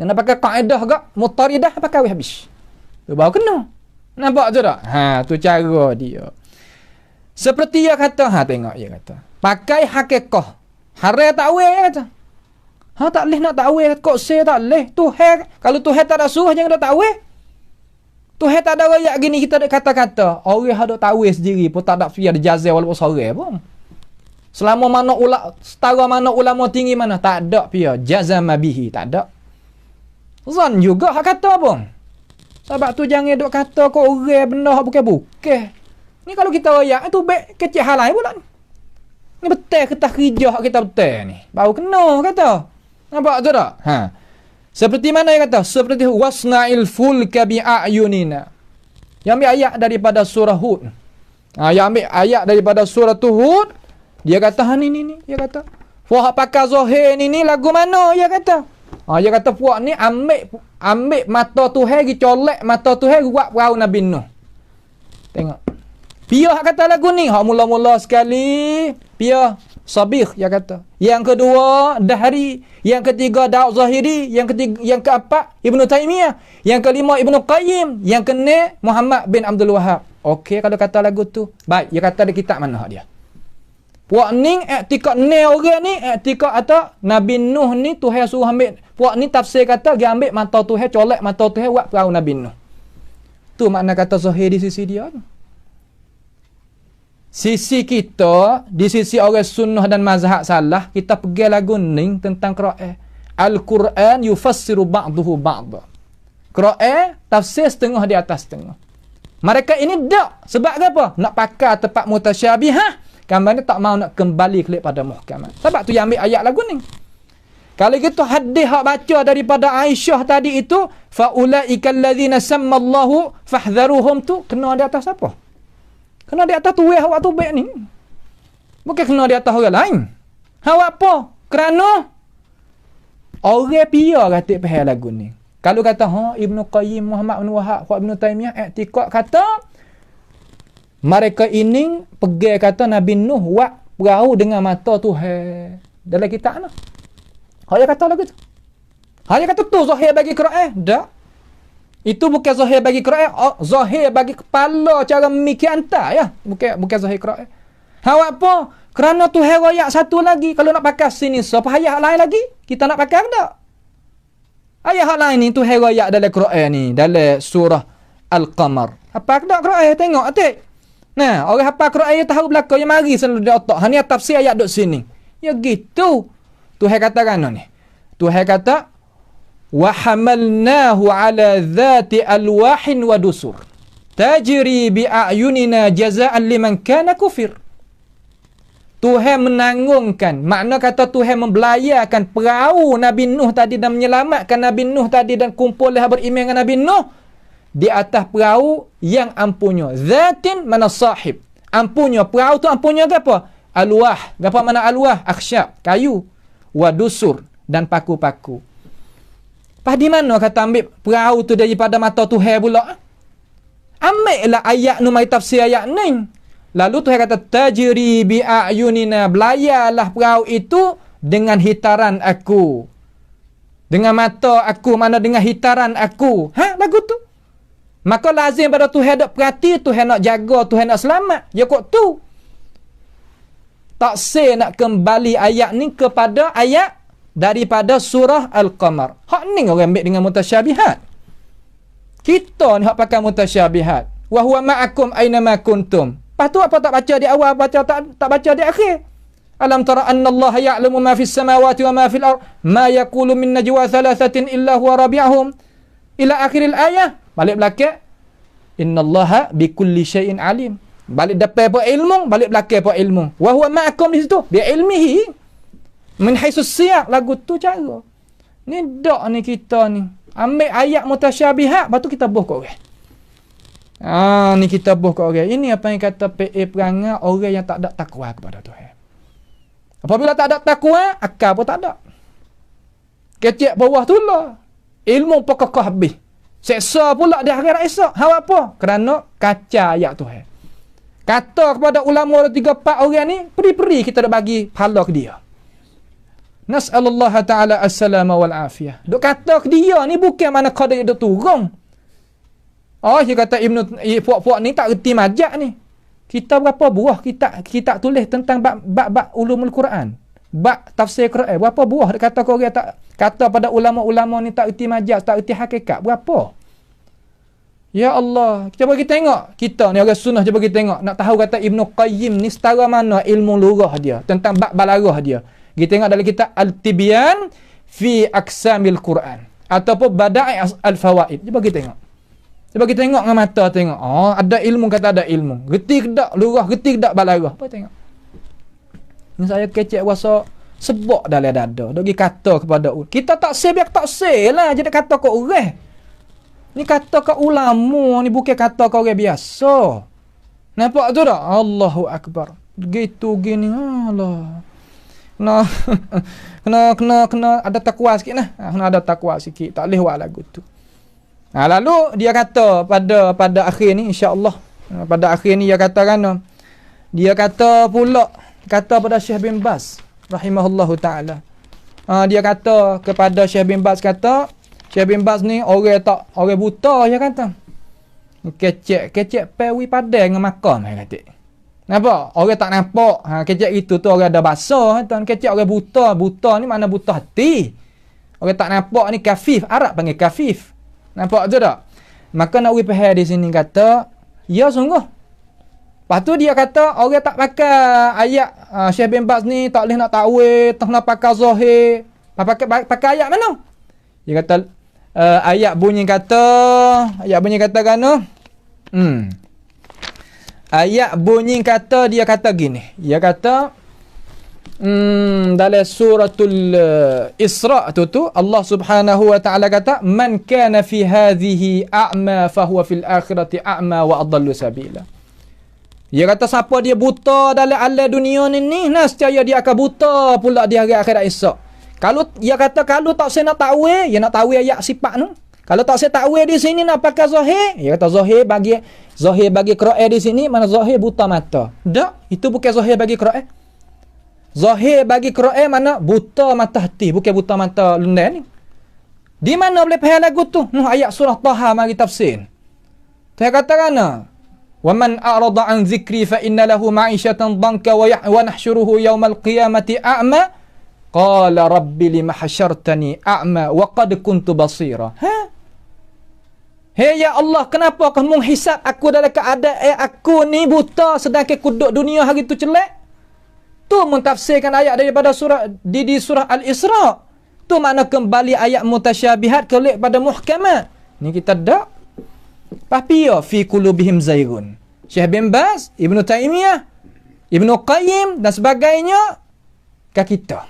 Dan nak pakai kaedah gak mutaridah pakai habis. Tu baru kena. Nampak je tak? Tu cara dia. Seperti dia kata, tengok dia kata. Pakai hakikah. Harai takwil dia kata. Tak boleh nak takwil kok saya tak boleh. Tuhan, kalau Tuhan tak ada suruh jangan nak takwil. Tuhan tak ada rakyat gini kita ada kata-kata. Orang ada takwil sendiri pun tak ada fiar jazah walaupun sore pun. Selama mana setara mana ulama tinggi mana tak ada fiar jazama bihi, tak ada. Zan juga hak kata pun. Sebab tu jangan duk kata kau orang benda hak bukan-bukan. Ni kalau kita rakyat tu baik kecil halai pula ni. Ni betul kita kerja hak kita betul ni. Baru kena kata. Nampak tu tak? Seperti mana dia kata? Seperti wasna'il fulka bi'ayunina. Yang ambil ayat daripada surah Hud. Yang ambil ayat daripada surah Hud. Dia kata ni. Dia kata. Puak pakai Zohir ni lagu mana? Dia kata. Dia kata puak ni ambil mata Tuhan pergi colek mata Tuhan buat perahu Nabi Nuh. Tengok. Pia kata lagu ni. Mula-mula sekali. Pia Sabih dia kata. Yang kedua Dahri, yang ketiga Daud Zahiri, yang keempat Ibnu Taimiyah, yang kelima Ibnu Qayyim, yang keenam Muhammad bin Abdul Wahhab. Okey kalau kata lagu tu. Baik, dia kata ada kitab mana dia? Puak ni i'tikad ni orang ni i'tikad atau Nabi Nuh ni Tuhan suruh ambil. Puak ni tafsir kata dia ambil mata Tuhan, colek mata Tuhan buat perahu Nabi Nuh. Tu makna kata Zahir di sisi dia. Sisi kita, di sisi orang sunnah dan mazhab salah, kita pergi lagu ni tentang Quran. Al-Quran yufassiru ba'duhu ba'da. Quran tafsir setengah di atas setengah. Mereka ini tak. Sebab apa? Nak pakai tepat mutasyabihah. Gambar ni tak mau nak kembali kepada muhkamat. Sebab tu yang ambil ayat lagu ni. Kalau gitu hadis hak baca daripada Aisyah tadi itu, faulaika allazina sammallahu fahdharuhum tu kena di atas apa? Kena di atas tuweh awak tu baik ni. Bukan kena di atas orang lain. Awak apa? Kerana orang pia kata faham lagu ni. Kalau kata Ibnu Qayyim, Muhammad bin Wahhab, Ibnu Taimiyah i'tikad kata mereka ini pergi kata Nabi Nuh buat perahu dengan mata Tuhan. Dalam kitab mana? Dia kata lagu tu. Dia kata tu zahir bagi Quran. Tak. Itu bukan zahir bagi Quran, zahir bagi kepala cara memikir anta ya. Bukan zahir Quran. Awak apa? Kerana tu ayat satu lagi. Kalau nak pakai sini, siapa ayat lain lagi? Kita nak pakai tak? Ayat lain ni tu ayat dalam Quran ni, dalam surah Al-Qamar. Apa tak Quran? Tengok atik. Nah, orang hafal Quran dia tahu belakang yang mari selalu di otak. Ni tafsir ayat duk sini. Ya gitu. Tuhan kata kan ni. Tuhan kata wa hamalnahu ala dhati alwahin wa dusur tajri bi a'yunina jazaa'an liman kana kufir. Tuhan menanggungkan, makna kata Tuhan membelayarkan perahu Nabi Nuh tadi dan menyelamatkan Nabi Nuh tadi dan kumpullah beriman dengan Nabi Nuh di atas perahu yang ampunya. Zatin mana sahib. Ampunya perahu tu ampunya apa? Alwah. Apa mana alwah? Akhsyab, kayu. Wa dusur dan paku-paku. Pas di mana kata ambil perahu tu daripada mata Tuhan pula? Ambillah ayat nu mai tafsir ayat ni. Lalu Tuhan kata tajri bi a'yunina, belayarlah perahu itu dengan hitaran aku. Dengan mata aku, mana dengan hitaran aku. Lagu tu. Maka lazim pada Tuhan nak perhati, Tuhan nak jaga, Tuhan nak selamat. Ya kok tu. Tak say nak kembali ayat ni kepada ayat daripada surah Al-Qamar. Hak ni orang ambil dengan mutasyabihat. Kita ni hak pakai mutasyabihat. Wa huwa ma'akum aina ma kuntum. Lepas tu apa tak baca di awal, tak baca di akhir. Alam tara anna Allah ya'lamu ma fis samawati wa ma fil ard, ma yaqulu min najwa thalathatin illa huwa rabi'uhum ila akhiril ayah. Balik belakang. Innallaha bikulli syai'in alim. Balik depan apa ilmu, balik belakang apa ilmu. Wa huwa ma'akum di situ bi ilmihi. Min haisus siyaq, lagu tu cara. Ni dak ni kita ni. Ambil ayat mutasyabihat, lepas tu kita buh kat orang. Ni kita buh kat orang. Ini apa yang kata perangai orang yang tak ada takwa kepada Tuhan. Apabila tak ada takwa, akal pun tak ada. Kecek bawah tu lah. Ilmu pokok habis. Seksa pula di akhirat esok. Hal apa? Kerana kaca ayat tu. Kata kepada ulama 3-4 orang ni, peri-peri kita dah bagi pahala ke dia. Nas'alullah ta'ala as-salama wal afiyah. Duk kata ke dia ni bukan mana qadar dia turun. Oh, dia kata puak-puak ni tak reti majak ni. Kita berapa buah kita tulis tentang bab ulumul Quran. Bab tafsir Quran. Berapa buah dia kata kau orang tak kata pada ulama-ulama ni tak reti majak, tak reti hakikat. Berapa? Ya Allah, kita bagi tengok. Kita ni orang sunnah dia bagi tengok. Nak tahu kata Ibnu Qayyim ni setara mana ilmu lurah dia tentang bab balarah dia. Kita tengok dalam kitab Al-Tibyan fi Aqsamil Quran ataupun Bada'i Al-Fawaid. Dia bagi tengok. Dia bagi tengok dengan mata tengok. Oh, ada ilmu kata ada ilmu. Geti ke tak lurah, geti ke tak balarah. Apa tengok. Ni saya kecek rasa sebab dalam dada. Dia kata kepada kita tak say biar tak say lah. Jadi kata ke orang. Ni kata ke ulama ni bukan kata ke orang biasa. Nampak tu tak? Allahu Akbar. Gitu gini. Allah. Kena ada takwa sikit nah. Kena ada takwa sikit. Tak boleh buat lagu tu. Nah, lalu dia kata pada akhir ni insya-Allah pada akhir ni dia kata kan dia kata pula kata pada Syekh bin Baz rahimahullahu taala. Dia kata kepada Syekh bin Baz kata Syekh bin Baz ni orang buta dia kata. Kecek pewi padang dengan makam dia kata. Nampak? Orang tak nampak. Kecek itu tu orang ada basah. Kecek orang buta ni mana buta hati. Orang tak nampak ni kafif. Arab panggil kafif. Nampak tu tak? Maka nak wipah di sini kata, ya sungguh. Lepas tu dia kata, orang tak pakai ayat Syekh bin Baz ni tak boleh nak takwil, tak nak pakai zahir. Pakai ayat mana? Dia kata, ayat bunyi kata kan? Ayat bunyi kata, dia kata gini. Dia kata, dalam suratul Isra tu Allah Subhanahu wa taala kata man kana fi hadhihi a'ma fahuwa fil akhirati a'ma wa adallu sabila. Dia kata siapa dia buta dalam alam dunia ni nescaya dia akan buta pula di hari akhirat esok. Kalau dia kata kalau tak saya nak takwil, dia nak takwil ayat sifat tu. Kalau tak saya takwil di sini nak pakai zahir, dia kata zahir bagi Quran di sini mana zahir buta mata. Tak, itu bukan zahir bagi Quran. Zahir bagi Quran mana buta mata hati, bukan buta mata lundan ni. Di mana boleh faham lagu tu? Ayat surah Taha mari tafsir. Saya katakan wa man a'rada an zikri fa inna lahu ma'isyatan danka wa nahsyuruhu yawmal qiyamati a'ma qala rabbi lima hasyartani a'ma wa qad kuntu basira. Hey ya Allah, kenapa kamu menghisap aku dalam keadaan aku ni buta sedangkan aku duduk dunia hari tu celak? Tu mentafsirkan ayat daripada surah di surah Al-Isra. Tu makna kembali ayat mutasyabihat kepada muhkamat. Ni kita dak. Tapi ya fi qulubihim zaigun. Syekh bin Baz, Ibnu Taimiyah, Ibnu Qayyim dan sebagainya ke kita.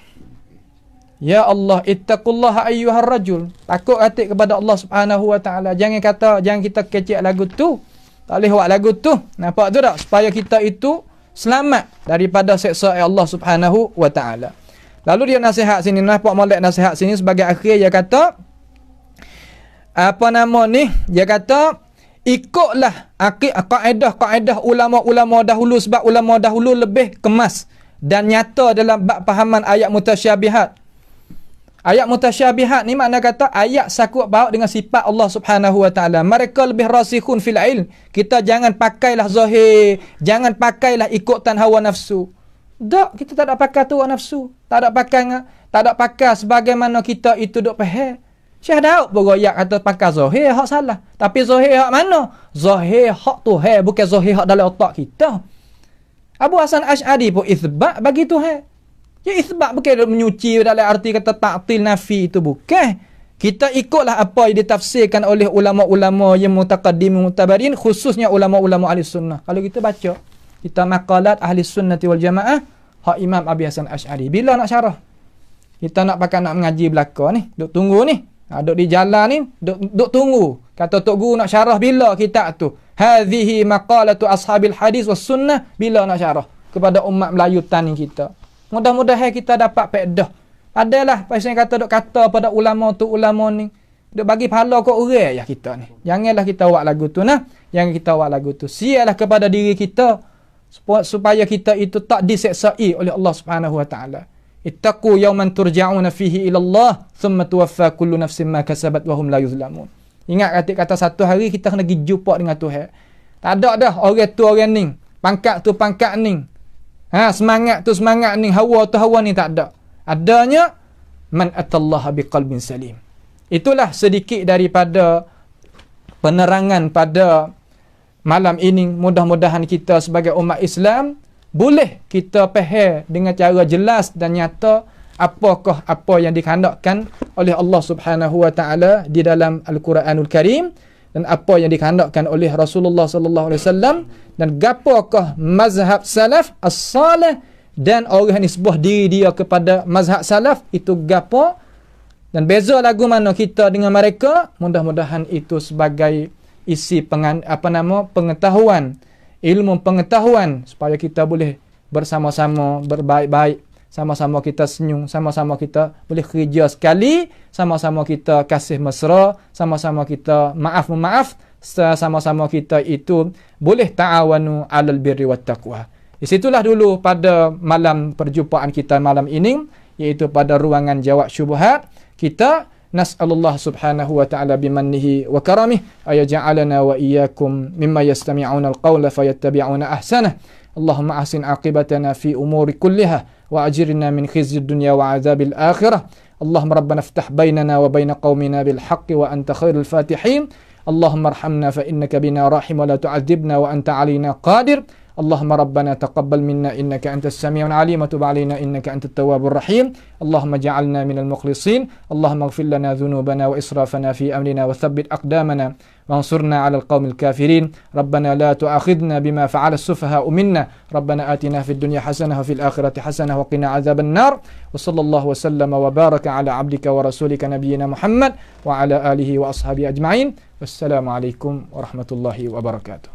Ya Allah, ittaqullaha ayyuhar rajul. Takut hati kepada Allah Subhanahu wa taala. Jangan kita kecek lagu tu. Tak boleh buat lagu tu. Nampak tu tak? Supaya kita itu selamat daripada seksa Allah Subhanahu wa taala. Lalu dia nasihat sini, nampak molek nasihat sini sebagai akhir dia kata apa nama ni? Dia kata ikutlah kaedah ulama-ulama dahulu sebab ulama dahulu lebih kemas dan nyata dalam bab pahaman ayat mutasyabihat. Ayat mutasyabihat ni makna kata ayat sakut baut dengan sifat Allah Subhanahu wa taala. Mereka lebih rasikhun fil ilm. Kita jangan pakailah zahir, jangan pakailah ikutan hawa nafsu. Tak, kita tak ada pakai tu hawa nafsu. Tak ada pakai sebagaimana kita itu duk faham. Syekh Daud beroyak kata pakai zahir hak salah. Tapi zahir hak mana? Zahir hak Tuhan, bukan zahir hak dalam otak kita. Abu Hasan Asy'ari pun itsbat bagi Tuhan. Ya isbat bukan menyuci dalam arti kata ta'til nafi itu bukan. Kita ikutlah apa yang ditafsirkan oleh ulama-ulama yang mutaqaddim mutabarin khususnya ulama-ulama ahli sunnah. Kalau kita baca kita maqalat ahli sunnati wal jamaah hak Imam Abi Hasan Asy'ari. Bila nak syarah? Kita nak mengaji belaka ni, duk tunggu ni. Duk di jalan ni, duk tunggu. Kata tok guru nak syarah bila kitab tu. Hadhihi maqalatu ashabil hadis was sunnah bila nak syarah kepada umat Melayu tani kita. Mudah-mudahan kita dapat faedah. Adalah pasal kata dok kata pada ulama tu ulama ni dok bagi pahala kat orang ya kita ni. Janganlah kita buat lagu tu nah. Jangan kita buat lagu tu. Sialah kepada diri kita supaya kita itu tak diseksai oleh Allah Subhanahu wa taala. Ittaqu yawman turja'una fihi ila Allah thumma tuwaffa kullu nafsin ma kasabat wa hum la yuzlamun. Ingat kata satu hari kita kena pergi jumpa dengan Tuhan. Tak ada dah orang tu orang ni, pangkat tu pangkat ni. Semangat tu semangat ni, hawa tu hawa ni, tak ada. Adanya man atallaha biqalbin salim. Itulah sedikit daripada penerangan pada malam ini. Mudah-mudahan kita sebagai umat Islam boleh kita faham dengan cara jelas dan nyata apakah apa yang dikehendakkan oleh Allah Subhanahu wa taala di dalam Al-Quranul Karim dan apa yang dikehendakkan oleh Rasulullah sallallahu alaihi wasallam, dan gapakah mazhab salaf as-salih dan orang nisbah diri dia kepada mazhab salaf itu gapo, dan beza lagu mana kita dengan mereka. Mudah-mudahan itu sebagai isi pengetahuan, ilmu pengetahuan, supaya kita boleh bersama-sama berbaik-baik, sama-sama kita senyum, sama-sama kita boleh kerja sekali, sama-sama kita kasih mesra, sama-sama kita maaf-memaaf, sama-sama kita itu boleh ta'awanu 'alal birri wat taqwa. Di situlah dulu pada malam perjumpaan kita malam ini, iaitu pada ruangan jawab syubhat kita. Nas'alullah subhanahu wa ta'ala bimannihi wa karamih ayaj'alana wa iyyakum mimma yastami'una al-qawla fayattabi'una ahsanah. Allahumma ahsin aqibatana fi umuri kulliha wa ajirna min khizyi dunya wa azabil akhirah. Allahumma rabbana iftah bainana wa baina qaumina bil haqqi wa anta khairul fatihin. Allahumma arhamna fa innaka bina rahim wa la tu'adzibna wa anta alina qadir. Allahumma rabbana taqabbal minna innaka antas sami'un alim wa tub alaina innaka antat tawwabur rahim. Allahumma ja'alna minal mukhlisin. Allahumma ighfir lana dhunubana wa israfana fi amrina wa thabbit aqdamana وانصرنا على القوم الكافرين. ربنا لا تؤاخذنا بما فعل السفهاء منا. ربنا آتنا في الدنيا حسنة وفي الآخرة حسنة وقنا عذاب النار. وصلى الله وسلم وبارك على عبدك ورسولك نبينا محمد وعلى آله وأصحابه أجمعين. والسلام عليكم ورحمة الله وبركاته.